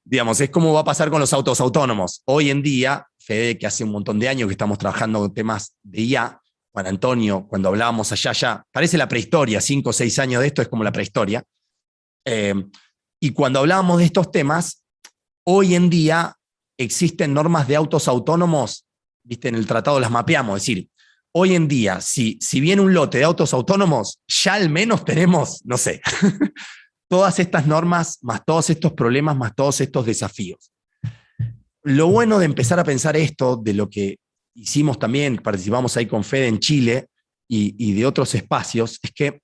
Digamos, es como va a pasar con los autos autónomos. Hoy en día, Fede, que hace un montón de años que estamos trabajando con temas de IA, Juan Antonio, cuando hablábamos allá, parece la prehistoria, 5 o 6 años de esto es como la prehistoria. Y cuando hablábamos de estos temas, hoy en día existen normas de autos autónomos, ¿viste? En el tratado las mapeamos, es decir, hoy en día, si viene un lote de autos autónomos, ya al menos tenemos, no sé, todas estas normas, más todos estos problemas, más todos estos desafíos. Lo bueno de empezar a pensar esto, de lo que hicimos también, participamos ahí con Fede en Chile y de otros espacios, es que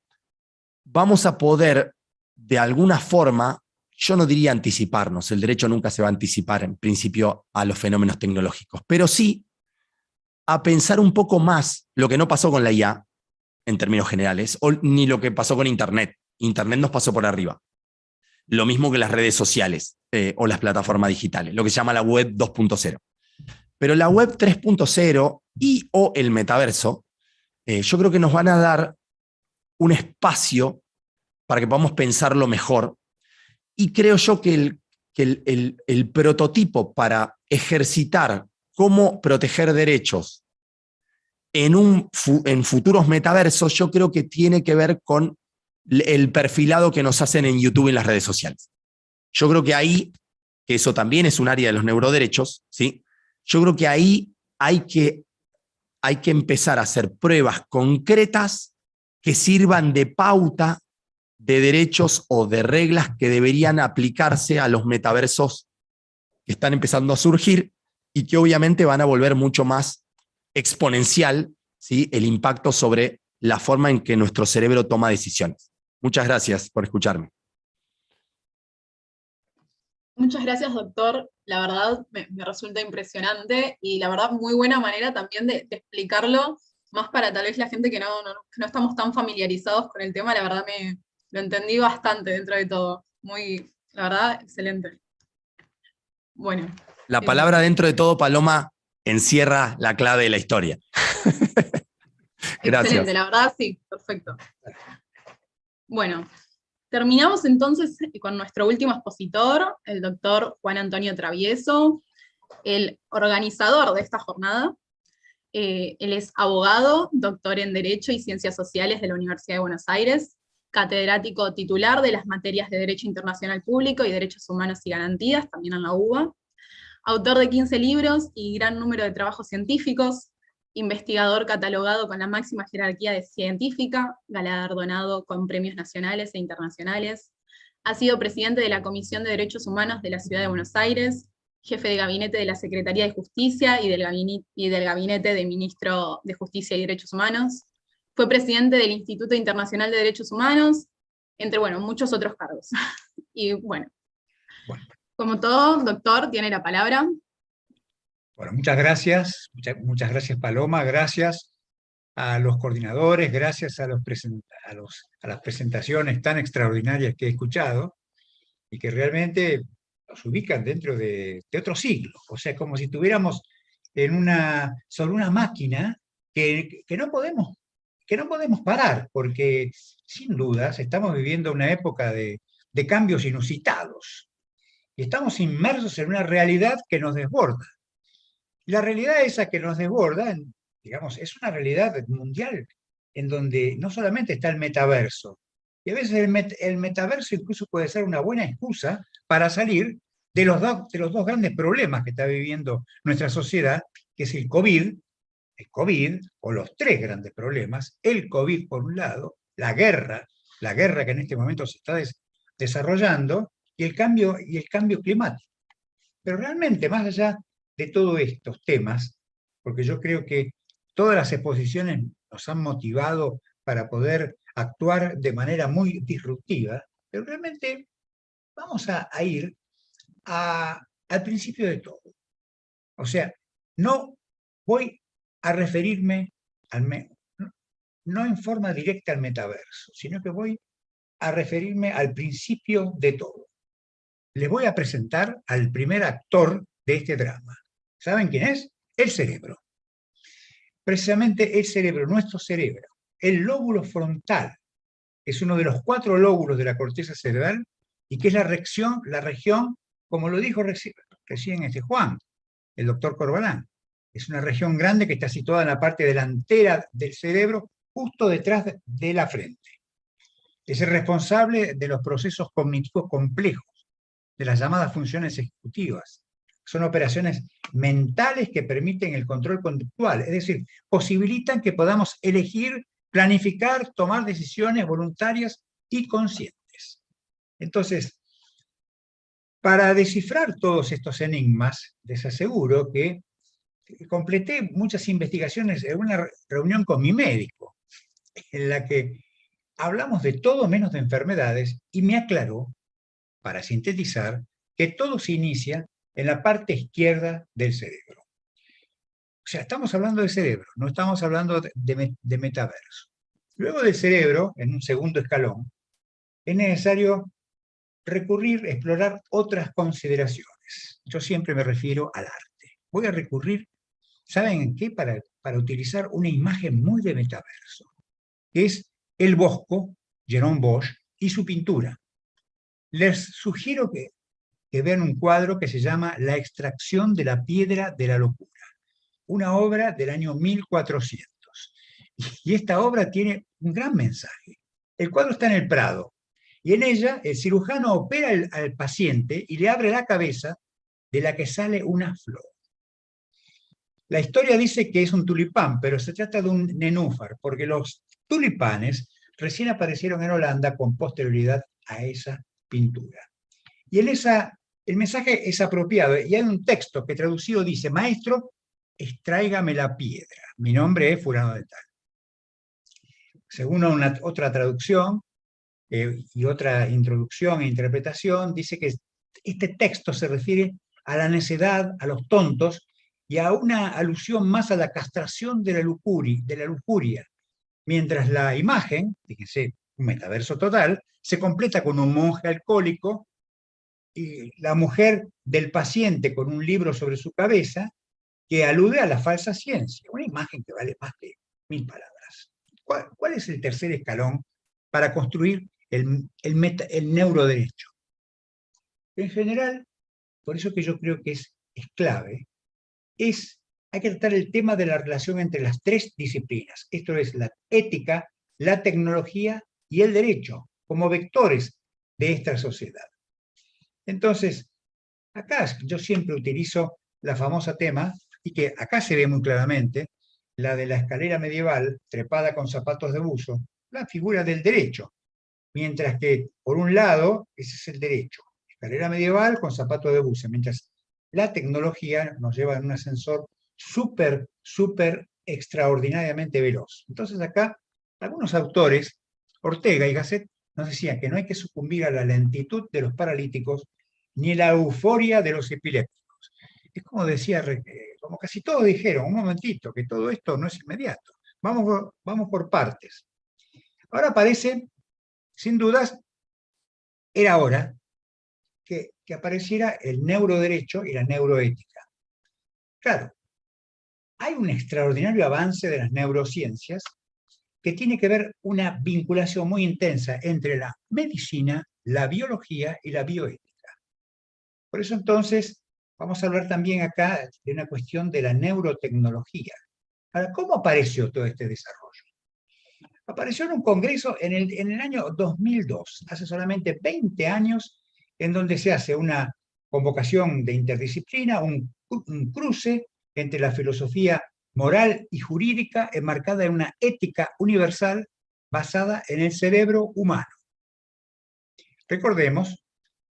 vamos a poder, de alguna forma, yo no diría anticiparnos, el derecho nunca se va a anticipar en principio a los fenómenos tecnológicos, pero sí a pensar un poco más lo que no pasó con la IA, en términos generales, ni lo que pasó con Internet. Internet nos pasó por arriba. Lo mismo que las redes sociales o las plataformas digitales, lo que se llama la web 2.0. Pero la web 3.0 y o el metaverso, yo creo que nos van a dar un espacio para que podamos pensarlo mejor. Y creo yo que el prototipo para ejercitar cómo proteger derechos en futuros metaversos, yo creo que tiene que ver con el perfilado que nos hacen en YouTube y en las redes sociales. Yo creo que ahí, que eso también es un área de los neuroderechos, ¿sí? Yo creo que ahí hay que empezar a hacer pruebas concretas que sirvan de pauta de derechos o de reglas que deberían aplicarse a los metaversos que están empezando a surgir y que obviamente van a volver mucho más exponencial, ¿sí?, el impacto sobre la forma en que nuestro cerebro toma decisiones. Muchas gracias por escucharme. Muchas gracias, doctor. La verdad me resulta impresionante y la verdad muy buena manera también de explicarlo, más para tal vez la gente que no estamos tan familiarizados con el tema. La verdad lo entendí bastante dentro de todo. La verdad, excelente. Bueno. La palabra dentro de todo, Paloma, encierra la clave de la historia. Gracias. Excelente, la verdad sí, perfecto. Bueno, terminamos entonces con nuestro último expositor, el doctor Juan Antonio Travieso, el organizador de esta jornada. Él es abogado, doctor en Derecho y Ciencias Sociales de la Universidad de Buenos Aires, catedrático titular de las materias de Derecho Internacional Público y Derechos Humanos y Garantías, también en la UBA, autor de 15 libros y gran número de trabajos científicos, investigador catalogado con la máxima jerarquía de científica, galardonado con premios nacionales e internacionales, ha sido presidente de la Comisión de Derechos Humanos de la Ciudad de Buenos Aires, jefe de gabinete de la Secretaría de Justicia y del gabinete de Ministro de Justicia y Derechos Humanos, fue presidente del Instituto Internacional de Derechos Humanos, entre, muchos otros cargos. Y como todo, doctor, tiene la palabra. Bueno, muchas gracias Paloma, gracias a los coordinadores, gracias a las presentaciones tan extraordinarias que he escuchado y que realmente nos ubican dentro de otro siglo, o sea, como si estuviéramos sobre una máquina que no podemos parar, porque sin dudas estamos viviendo una época de cambios inusitados y estamos inmersos en una realidad que nos desborda. Y la realidad esa que nos desborda, digamos, es una realidad mundial, en donde no solamente está el metaverso, y a veces el metaverso incluso puede ser una buena excusa para salir de los dos grandes problemas que está viviendo nuestra sociedad, que es el COVID, o los tres grandes problemas: el COVID por un lado, la guerra que en este momento se está desarrollando, y el cambio climático. Pero realmente, más allá de todos estos temas, porque yo creo que todas las exposiciones nos han motivado para poder actuar de manera muy disruptiva, pero realmente vamos a ir al principio de todo. O sea, no voy a referirme no en forma directa al metaverso, sino que voy a referirme al principio de todo. Les voy a presentar al primer actor de este drama. ¿Saben quién es? El cerebro. Precisamente el cerebro, nuestro cerebro, el lóbulo frontal, es uno de los 4 lóbulos de la corteza cerebral y que es la región, como lo dijo recién Juan, el doctor Corbalán, es una región grande que está situada en la parte delantera del cerebro, justo detrás de la frente. Es el responsable de los procesos cognitivos complejos, de las llamadas funciones ejecutivas. Son operaciones mentales que permiten el control conductual, es decir, posibilitan que podamos elegir, planificar, tomar decisiones voluntarias y conscientes. Entonces, para descifrar todos estos enigmas, les aseguro que completé muchas investigaciones en una reunión con mi médico, en la que hablamos de todo menos de enfermedades, y me aclaró, para sintetizar, que todo se inicia en la parte izquierda del cerebro. O sea, estamos hablando del cerebro, no estamos hablando de metaverso. Luego del cerebro, en un segundo escalón, es necesario explorar otras consideraciones. Yo siempre me refiero al arte. voy a recurrir, ¿saben en qué? Para utilizar una imagen muy de metaverso, que es el Bosco, Jerome Bosch, y su pintura. Les sugiero que vean un cuadro que se llama La extracción de la piedra de la locura, una obra del año 1400. Y esta obra tiene un gran mensaje. El cuadro está en el Prado, y en ella el cirujano opera al paciente y le abre la cabeza de la que sale una flor. La historia dice que es un tulipán, pero se trata de un nenúfar, porque los tulipanes recién aparecieron en Holanda con posterioridad a esa pintura. Y el mensaje es apropiado, y hay un texto que traducido dice: maestro, extráigame la piedra, mi nombre es fulano de tal. Según otra traducción y otra introducción e interpretación, dice que este texto se refiere a la necedad, a los tontos, y a una alusión más a la castración de la lujuria, mientras la imagen, fíjense, un metaverso total, se completa con un monje alcohólico y la mujer del paciente con un libro sobre su cabeza que alude a la falsa ciencia, una imagen que vale más de 1000 palabras. ¿Cuál es el tercer escalón para construir el neuroderecho? En general, por eso que yo creo que es clave, hay que tratar el tema de la relación entre las tres disciplinas. Esto es la ética, la tecnología y el derecho, como vectores de esta sociedad. Entonces, acá yo siempre utilizo la famosa tema, y que acá se ve muy claramente, la de la escalera medieval trepada con zapatos de buzo, la figura del derecho. Mientras que, por un lado, ese es el derecho, escalera medieval con zapatos de buzo, mientras la tecnología nos lleva en un ascensor súper extraordinariamente veloz. Entonces acá, algunos autores, Ortega y Gasset, nos decían que no hay que sucumbir a la lentitud de los paralíticos ni la euforia de los epilépticos. Es como decía, como casi todos dijeron, un momentito, que todo esto no es inmediato. Vamos por partes. Ahora parece, sin dudas, era hora que apareciera el neuroderecho y la neuroética. Claro, hay un extraordinario avance de las neurociencias que tiene que ver una vinculación muy intensa entre la medicina, la biología y la bioética. Por eso entonces vamos a hablar también acá de una cuestión de la neurotecnología. Ahora, ¿cómo apareció todo este desarrollo? Apareció en un congreso en el año 2002, hace solamente 20 años, en donde se hace una convocación de interdisciplina, un cruce entre la filosofía moral y jurídica enmarcada en una ética universal basada en el cerebro humano. Recordemos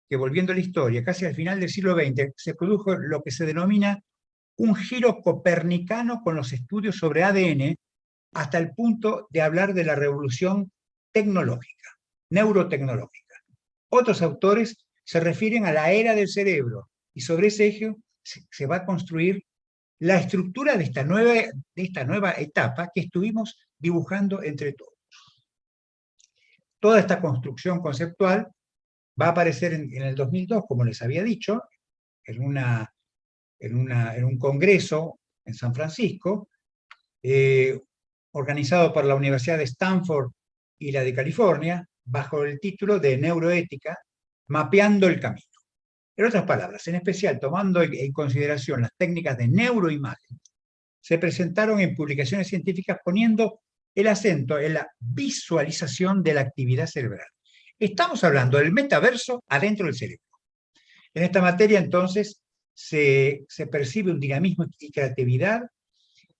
que, volviendo a la historia, casi al final del siglo XX se produjo lo que se denomina un giro copernicano con los estudios sobre ADN, hasta el punto de hablar de la revolución tecnológica, neurotecnológica. Otros autores se refieren a la era del cerebro, y sobre ese eje se va a construir la estructura de esta nueva etapa que estuvimos dibujando entre todos. Toda esta construcción conceptual va a aparecer en el 2002, como les había dicho, en un congreso en San Francisco, organizado por la Universidad de Stanford y la de California, bajo el título de Neuroética, mapeando el camino. En otras palabras, en especial tomando en consideración las técnicas de neuroimagen, se presentaron en publicaciones científicas poniendo el acento en la visualización de la actividad cerebral. Estamos hablando del metaverso adentro del cerebro. En esta materia, entonces, se percibe un dinamismo y creatividad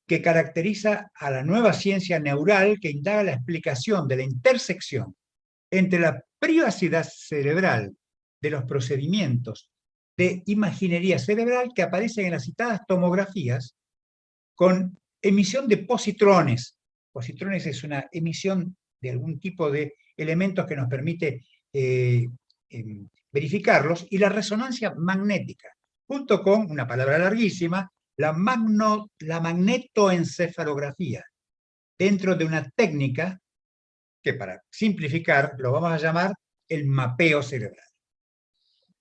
que caracteriza a la nueva ciencia neural que indaga la explicación de la intersección entre la privacidad cerebral de los procedimientos de imaginería cerebral que aparecen en las citadas tomografías con emisión de positrones. Positrones es una emisión de algún tipo de elementos que nos permite verificarlos, y la resonancia magnética, junto con, una palabra larguísima, la magnetoencefalografía, dentro de una técnica que, para simplificar, lo vamos a llamar el mapeo cerebral.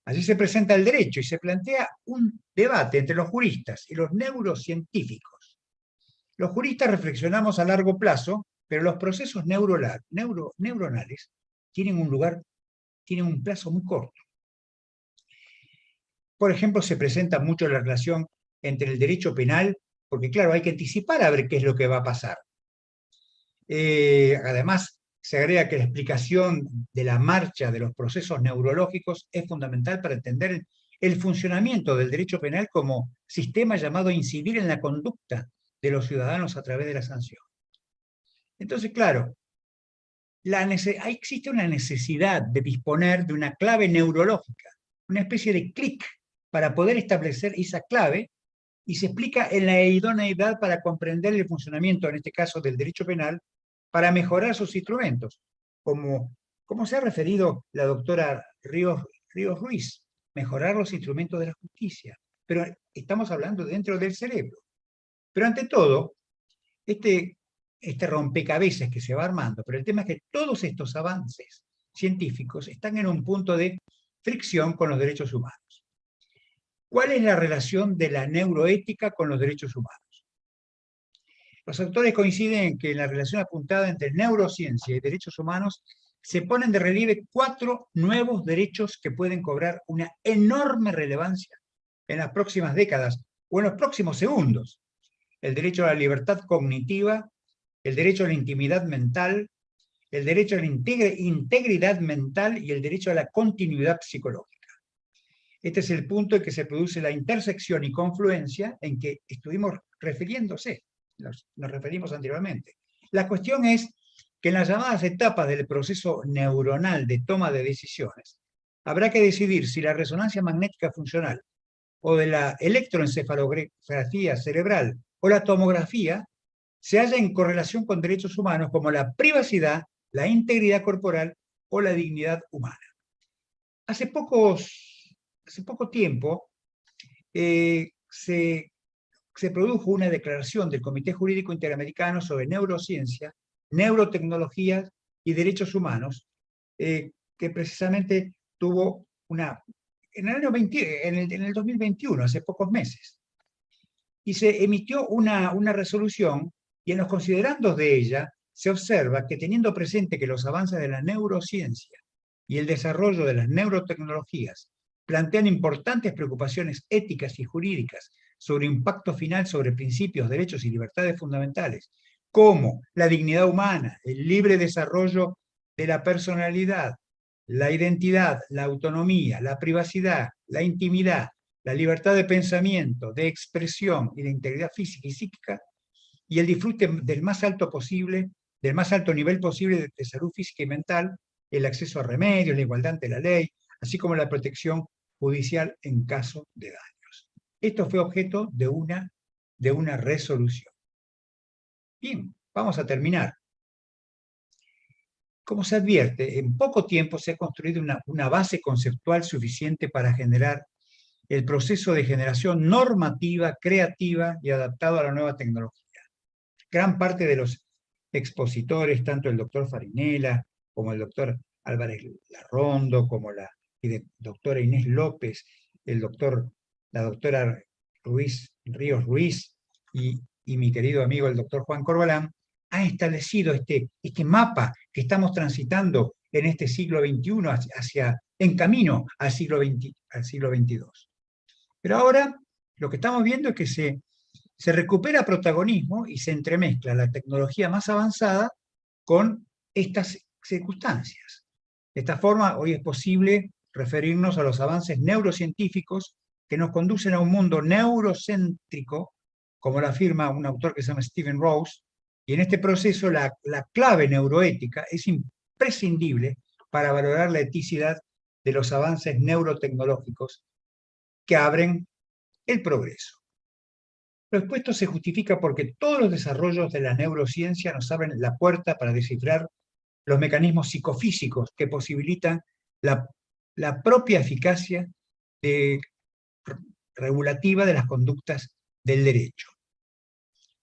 Allí se presenta el derecho y se plantea un debate entre los juristas y los neurocientíficos. Los juristas reflexionamos a largo plazo, pero los procesos neuronales tienen un plazo muy corto. Por ejemplo, se presenta mucho la relación entre el derecho penal, porque claro, hay que anticipar a ver qué es lo que va a pasar. Además, se agrega que la explicación de la marcha de los procesos neurológicos es fundamental para entender el funcionamiento del derecho penal como sistema llamado a incidir en la conducta de los ciudadanos a través de la sanción. Entonces, claro, existe una necesidad de disponer de una clave neurológica, una especie de clic para poder establecer esa clave, y se explica en la idoneidad para comprender el funcionamiento, en este caso del derecho penal, para mejorar sus instrumentos, como se ha referido la doctora Ríos Ruiz, mejorar los instrumentos de la justicia. Pero estamos hablando dentro del cerebro. Pero ante todo, este rompecabezas que se va armando, pero el tema es que todos estos avances científicos están en un punto de fricción con los derechos humanos. ¿Cuál es la relación de la neuroética con los derechos humanos? Los autores coinciden en que en la relación apuntada entre neurociencia y derechos humanos se ponen de relieve 4 nuevos derechos que pueden cobrar una enorme relevancia en las próximas décadas o en los próximos segundos. El derecho a la libertad cognitiva, el derecho a la intimidad mental, el derecho a la integridad mental y el derecho a la continuidad psicológica. Este es el punto en que se produce la intersección y confluencia en que estuvimos refiriéndose. Nos referimos anteriormente. La cuestión es que en las llamadas etapas del proceso neuronal de toma de decisiones, habrá que decidir si la resonancia magnética funcional o de la electroencefalografía cerebral o la tomografía se halla en correlación con derechos humanos como la privacidad, la integridad corporal o la dignidad humana. Hace poco tiempo se produjo una declaración del Comité Jurídico Interamericano sobre Neurociencia, Neurotecnologías y Derechos Humanos, que precisamente tuvo en el 2021, hace pocos meses. Y se emitió una resolución, y en los considerandos de ella se observa que, teniendo presente que los avances de la neurociencia y el desarrollo de las neurotecnologías plantean importantes preocupaciones éticas y jurídicas sobre impacto final sobre principios, derechos y libertades fundamentales, como la dignidad humana, el libre desarrollo de la personalidad, la identidad, la autonomía, la privacidad, la intimidad, la libertad de pensamiento, de expresión y de integridad física y psíquica, y el disfrute del más alto nivel posible de salud física y mental, el acceso a remedios, la igualdad ante la ley, así como la protección judicial en caso de daños. Esto fue objeto de una resolución. Bien, vamos a terminar. Como se advierte, en poco tiempo se ha construido una base conceptual suficiente para generar el proceso de generación normativa, creativa y adaptado a la nueva tecnología. Gran parte de los expositores, tanto el doctor Farinella, como el doctor Álvarez Larrondo, como la doctora Inés López, la doctora Ríos Ruiz y mi querido amigo el doctor Juan Corbalán, ha establecido este mapa que estamos transitando en este siglo XXI en camino al siglo XXII. Pero ahora lo que estamos viendo es que se recupera protagonismo y se entremezcla la tecnología más avanzada con estas circunstancias. De esta forma, hoy es posible referirnos a los avances neurocientíficos que nos conducen a un mundo neurocéntrico, como lo afirma un autor que se llama Stephen Rose, y en este proceso la clave neuroética es imprescindible para valorar la eticidad de los avances neurotecnológicos que abren el progreso. Lo expuesto se justifica porque todos los desarrollos de la neurociencia nos abren la puerta para descifrar los mecanismos psicofísicos que posibilitan la propia eficacia regulativa de las conductas del derecho.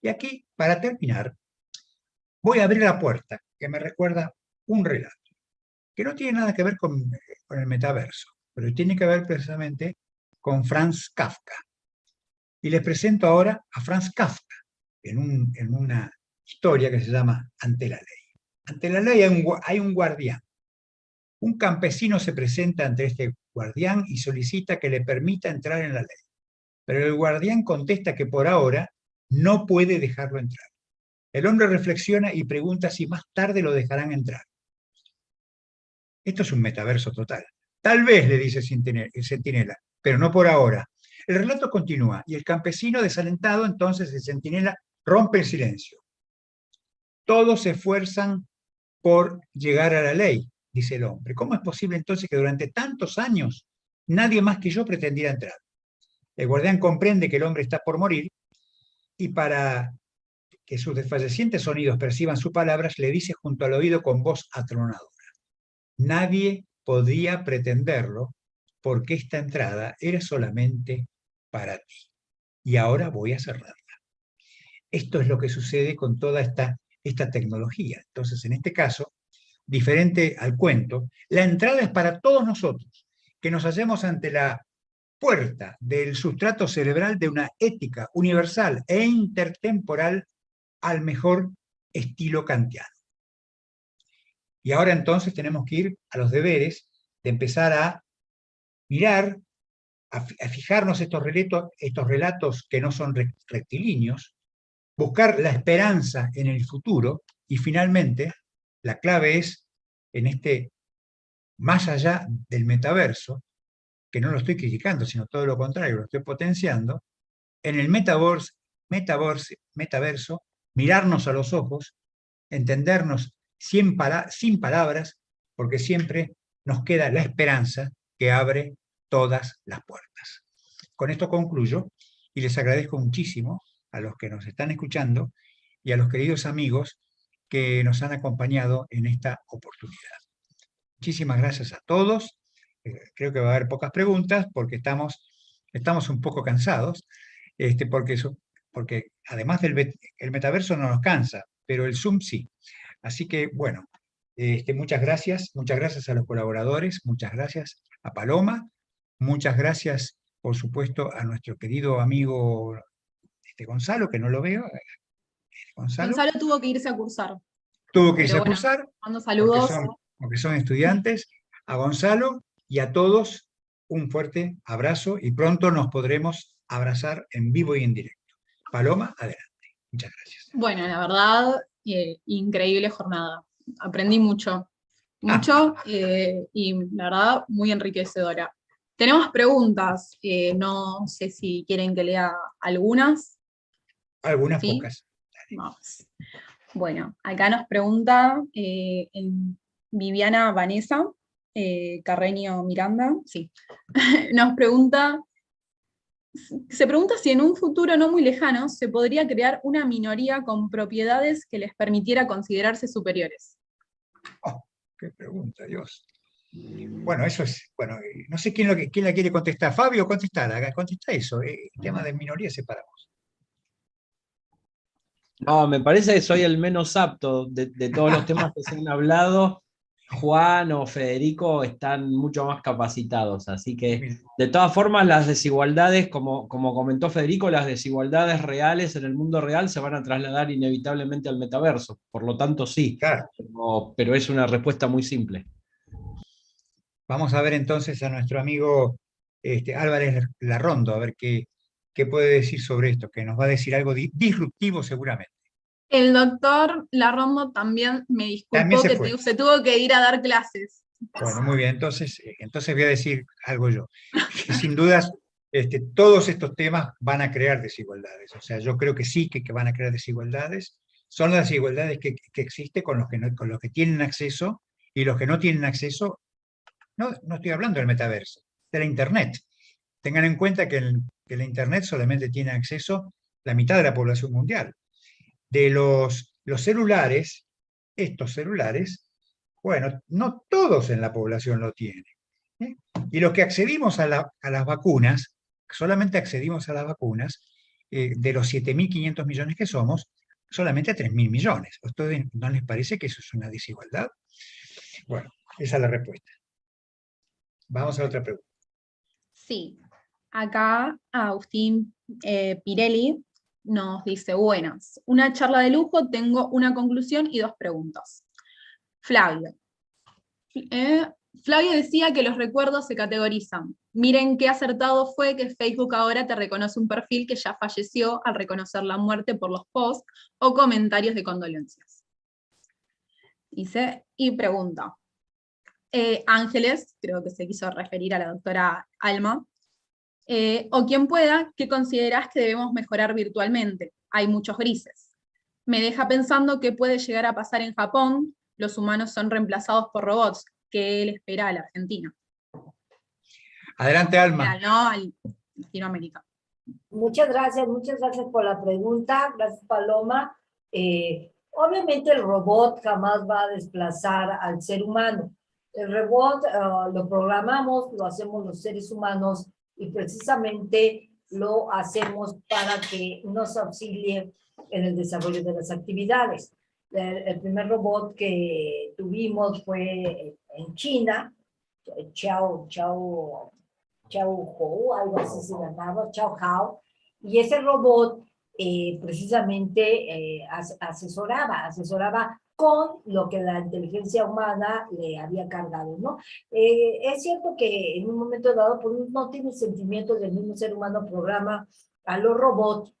Y aquí, para terminar, voy a abrir la puerta que me recuerda un relato, que no tiene nada que ver con el metaverso, pero tiene que ver precisamente con Franz Kafka. Y les presento ahora a Franz Kafka en una historia que se llama Ante la ley. Ante la ley hay un guardián. Un campesino se presenta ante este guardián y solicita que le permita entrar en la ley. Pero el guardián contesta que por ahora no puede dejarlo entrar. El hombre reflexiona y pregunta si más tarde lo dejarán entrar. Esto es un metaverso total. Tal vez, le dice el centinela, pero no por ahora. El relato continúa y el campesino desalentado, entonces el centinela rompe el silencio. Todos se esfuerzan por llegar a la ley, dice el hombre. ¿Cómo es posible entonces que durante tantos años nadie más que yo pretendiera entrar? El guardián comprende que el hombre está por morir y para que sus desfallecientes sonidos perciban sus palabras, le dice junto al oído con voz atronadora: nadie podía pretenderlo porque esta entrada era solamente para ti. Y ahora voy a cerrarla. Esto es lo que sucede con toda esta tecnología. Entonces, en este caso, diferente al cuento, la entrada es para todos nosotros, que nos hallemos ante la puerta del sustrato cerebral de una ética universal e intertemporal al mejor estilo kantiano. Y ahora entonces tenemos que ir a los deberes de empezar a mirar, a fijarnos estos relatos que no son rectilíneos, buscar la esperanza en el futuro, y finalmente la clave es en este más allá del metaverso, que no lo estoy criticando, sino todo lo contrario, lo estoy potenciando, en el metaverso, mirarnos a los ojos, entendernos sin palabras, porque siempre nos queda la esperanza que abre todas las puertas. Con esto concluyo y les agradezco muchísimo a los que nos están escuchando y a los queridos amigos que nos han acompañado en esta oportunidad. Muchísimas gracias a todos. Creo que va a haber pocas preguntas porque estamos un poco cansados, porque además el metaverso no nos cansa, pero el Zoom sí. Así que, bueno, muchas gracias a los colaboradores, muchas gracias a Paloma, muchas gracias, por supuesto, a nuestro querido amigo Gonzalo, que no lo veo. Gonzalo tuvo que irse a cursar. Tuvo que irse a cursar, mando saludos. Porque son estudiantes. A Gonzalo y a todos un fuerte abrazo y pronto nos podremos abrazar en vivo y en directo. Paloma, adelante. Muchas gracias. Bueno, la verdad, increíble jornada. Aprendí mucho, y la verdad, muy enriquecedora. Tenemos preguntas, no sé si quieren que lea algunas. Algunas ¿Sí? pocas. Vamos. Bueno, acá nos pregunta Viviana Vanessa Carreño Miranda, sí. Se pregunta si en un futuro no muy lejano se podría crear una minoría con propiedades que les permitiera considerarse superiores. Oh, qué pregunta, Dios. Bueno, eso es, bueno, no sé quién la quiere contestar. Fabio, contesta eso. El tema de minoría separamos. No, me parece que soy el menos apto de todos los temas que se han hablado. Juan o Federico están mucho más capacitados, así que de todas formas las desigualdades, como comentó Federico, las desigualdades reales en el mundo real se van a trasladar inevitablemente al metaverso, por lo tanto sí, claro. Pero es una respuesta muy simple. Vamos a ver entonces a nuestro amigo Álvarez Larrondo, a ver qué puede decir sobre esto, que nos va a decir algo disruptivo seguramente. El doctor Larrondo también me disculpó que se tuvo que ir a dar clases. Bueno, muy bien, entonces voy a decir algo yo. Sin dudas, todos estos temas van a crear desigualdades. O sea, yo creo que sí que van a crear desigualdades. Son las desigualdades que existen con los que tienen acceso y los que no tienen acceso. No estoy hablando del metaverso, de la Internet. Tengan en cuenta que la Internet solamente tiene acceso la mitad de la población mundial. De los celulares, estos celulares, bueno, no todos en la población lo tienen. Y los que accedimos a las vacunas, solamente accedimos a las vacunas, de los 7.500 millones que somos, solamente a 3.000 millones. ¿A ustedes no les parece que eso es una desigualdad? Bueno, esa es la respuesta. Vamos a otra pregunta. Sí, acá Agustín Pirelli nos dice, buenas, una charla de lujo, tengo una conclusión y 2 preguntas. Flavio. Flavio decía que los recuerdos se categorizan. Miren qué acertado fue que Facebook ahora te reconoce un perfil que ya falleció al reconocer la muerte por los posts o comentarios de condolencias. Dice, y pregunta. Ángeles, creo que se quiso referir a la doctora Alma, o quien pueda, ¿qué considerás que debemos mejorar virtualmente? Hay muchos grises. Me deja pensando qué puede llegar a pasar en Japón. Los humanos son reemplazados por robots. ¿Qué le espera a la Argentina? Adelante, Alma. No, a Latinoamérica. Muchas gracias por la pregunta. Gracias, Paloma. Obviamente el robot jamás va a desplazar al ser humano. El robot lo programamos, lo hacemos los seres humanos y precisamente lo hacemos para que nos auxilie en el desarrollo de las actividades. El primer robot que tuvimos fue en China, Xiao Hou, algo así se llamaba, Xiao Hao, y ese robot precisamente asesoraba con lo que la inteligencia humana le había cargado, ¿no? Es cierto que en un momento dado pues, no tiene sentimientos del mismo ser humano, programa a los robots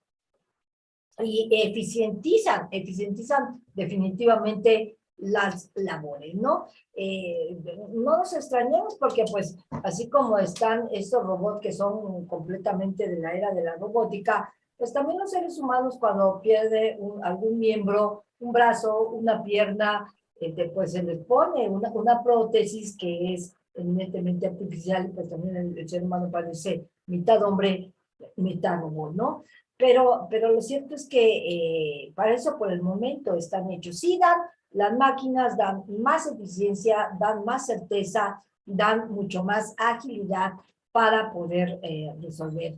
y eficientizan definitivamente las labores, ¿no? No nos extrañemos porque, pues, así como están estos robots que son completamente de la era de la robótica, pues también los seres humanos cuando pierde algún miembro, un brazo, una pierna, pues se les pone una prótesis que es eminentemente artificial, pues también el ser humano parece mitad hombre, mitad robot, ¿no? Pero lo cierto es que para eso por el momento están hechos. Sí, las máquinas dan más eficiencia, dan más certeza, dan mucho más agilidad para poder resolver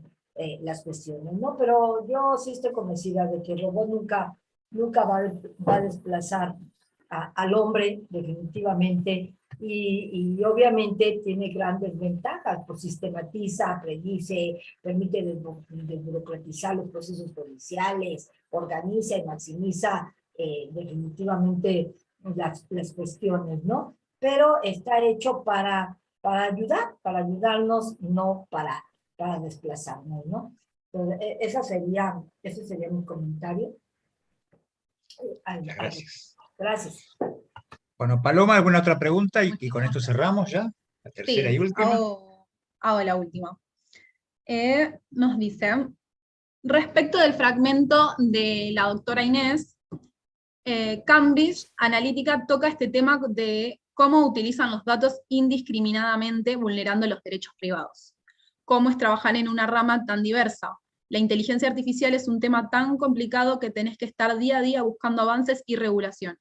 las cuestiones, ¿no? Pero yo sí estoy convencida de que el robot nunca va a desplazar al hombre, definitivamente, y obviamente tiene grandes ventajas, pues sistematiza, predice, permite desburocratizar los procesos policiales, organiza y maximiza definitivamente las cuestiones, ¿no? Pero está hecho para ayudarnos, no para desplazarnos, ¿no? Entonces, ese sería mi comentario. Gracias. Gracias. Bueno, Paloma, ¿alguna otra pregunta? Y con esto cerramos ya, la tercera y última. Hago la última. Nos dice, respecto del fragmento de la doctora Inés, Cambridge Analytica toca este tema de cómo utilizan los datos indiscriminadamente vulnerando los derechos privados. ¿Cómo es trabajar en una rama tan diversa? La inteligencia artificial es un tema tan complicado que tenés que estar día a día buscando avances y regulaciones.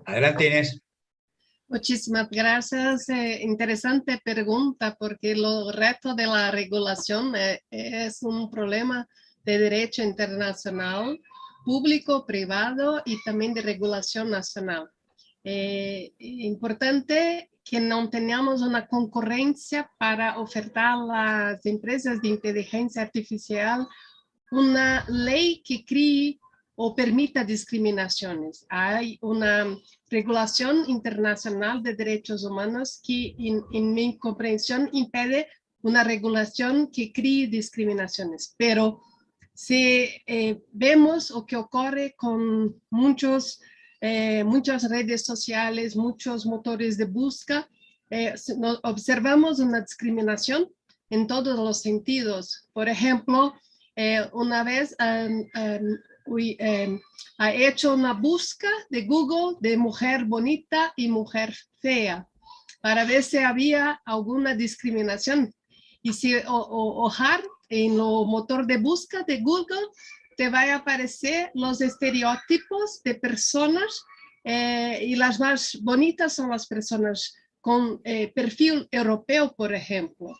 Adelante, Inés. Muchísimas gracias. Interesante pregunta porque el reto de la regulación es un problema de derecho internacional, público, privado y también de regulación nacional. Importante que no tengamos una concurrencia para ofertar a las empresas de inteligencia artificial una ley que críe o permita discriminaciones. Hay una regulación internacional de derechos humanos que, en mi comprensión, impide una regulación que críe discriminaciones. Pero si vemos lo que ocurre con muchas redes sociales, muchos motores de búsqueda, observamos una discriminación en todos los sentidos. Por ejemplo, una vez ha hecho una búsqueda de Google de mujer bonita y mujer fea para ver si había alguna discriminación. Y si ojar en el motor de búsqueda de Google, te va a aparecer los estereotipos de personas y las más bonitas son las personas con perfil europeo, por ejemplo.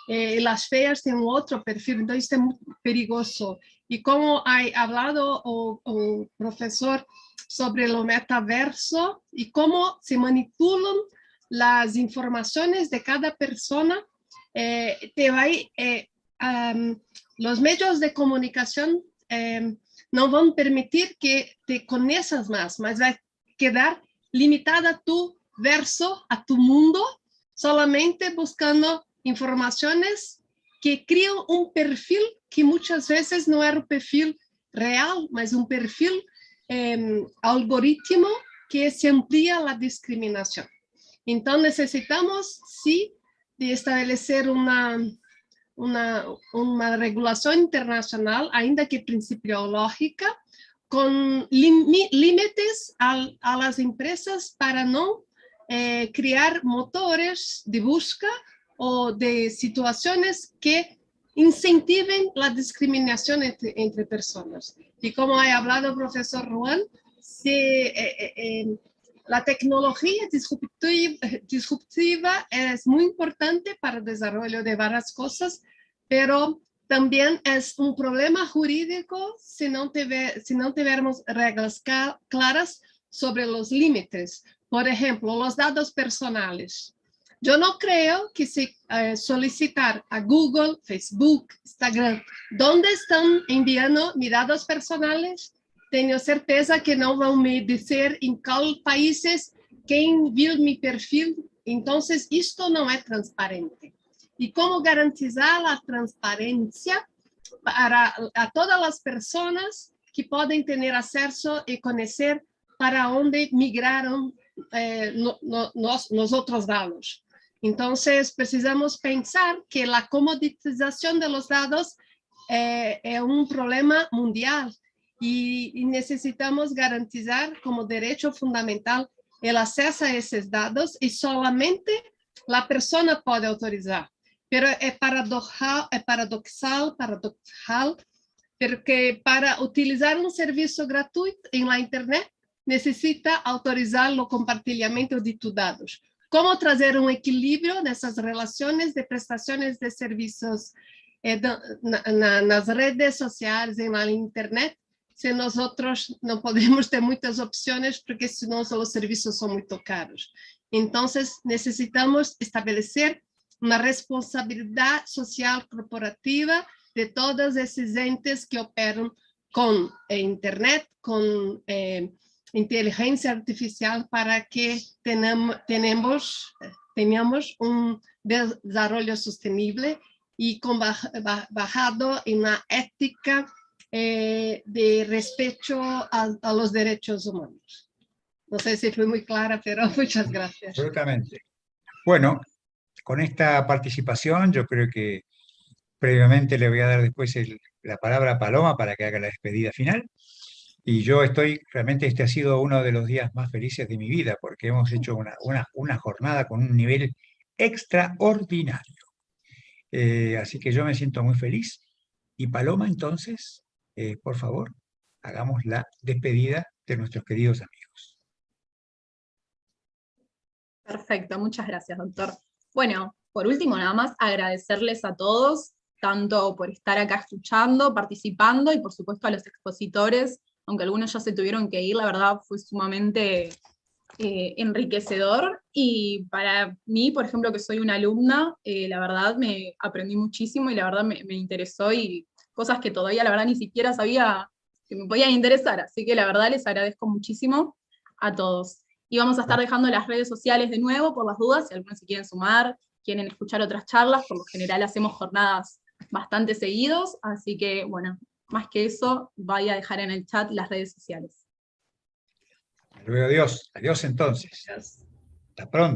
Las feas tienen otro perfil, entonces es muy peligroso. Y como ha hablado el profesor sobre lo metaverso y cómo se manipulan las informaciones de cada persona, los medios de comunicación no van a permitir que te conozcas más, mas va a quedar limitada a tu verso, a tu mundo, solamente buscando informaciones que crean un perfil que muchas veces no era un perfil real, mas un perfil algoritmo que se amplía la discriminación. Entonces necesitamos, sí, de establecer una regulación internacional, ainda que principiológica, con límites a las empresas para no crear motores de busca o de situaciones que incentiven la discriminación entre personas. Y como ha hablado el profesor Juan, la tecnología disruptiva es muy importante para el desarrollo de varias cosas, pero también es un problema jurídico si no tuviéramos reglas claras sobre los límites. Por ejemplo, los datos personales. Yo no creo que si solicitar a Google, Facebook, Instagram, ¿dónde están enviando mis datos personales? Tenho certeza que não vão me dizer em quais países quem viu meu perfil. Então, isto não é transparente. E como garantizar a transparência para a todas as pessoas que podem ter acesso e conhecer para onde migraram nos outros dados? Então, precisamos pensar que a comoditização dos dados é problema mundial. Y necesitamos garantizar como derecho fundamental el acceso a esos datos y solamente la persona puede autorizar. Pero es paradoxal, porque para utilizar un servicio gratuito en la internet necesita autorizar el compartilhamento de tus datos. ¿Cómo traer un equilibrio de esas relaciones de prestaciones de servicios en las redes sociales, en la internet? Se nosotros não podemos ter muitas opções, porque senão os serviços são muito caros. Então, necessitamos estabelecer uma responsabilidade social corporativa de todos esses entes que operam com internet, com inteligência artificial, para que tenhamos desenvolvimento sustentável e basado em uma ética de respeto a los derechos humanos. No sé si fui muy clara, pero muchas gracias. Absolutamente. Bueno, con esta participación yo creo que previamente le voy a dar después la palabra a Paloma para que haga la despedida final. Y yo realmente este ha sido uno de los días más felices de mi vida, porque hemos hecho una jornada con un nivel extraordinario. Así que yo me siento muy feliz. Y Paloma, entonces, por favor, hagamos la despedida de nuestros queridos amigos. Perfecto, muchas gracias, doctor. Bueno, por último, nada más agradecerles a todos, tanto por estar acá escuchando, participando, y por supuesto a los expositores, aunque algunos ya se tuvieron que ir, la verdad fue sumamente enriquecedor, y para mí, por ejemplo, que soy una alumna, la verdad me aprendí muchísimo, y la verdad me interesó, y cosas que todavía la verdad ni siquiera sabía que me podían interesar, así que la verdad les agradezco muchísimo a todos. Y vamos a estar dejando las redes sociales de nuevo, por las dudas, si algunos se quieren sumar, quieren escuchar otras charlas, por lo general hacemos jornadas bastante seguidos, así que bueno, más que eso, voy a dejar en el chat las redes sociales. Luego adiós entonces. Gracias. Hasta pronto.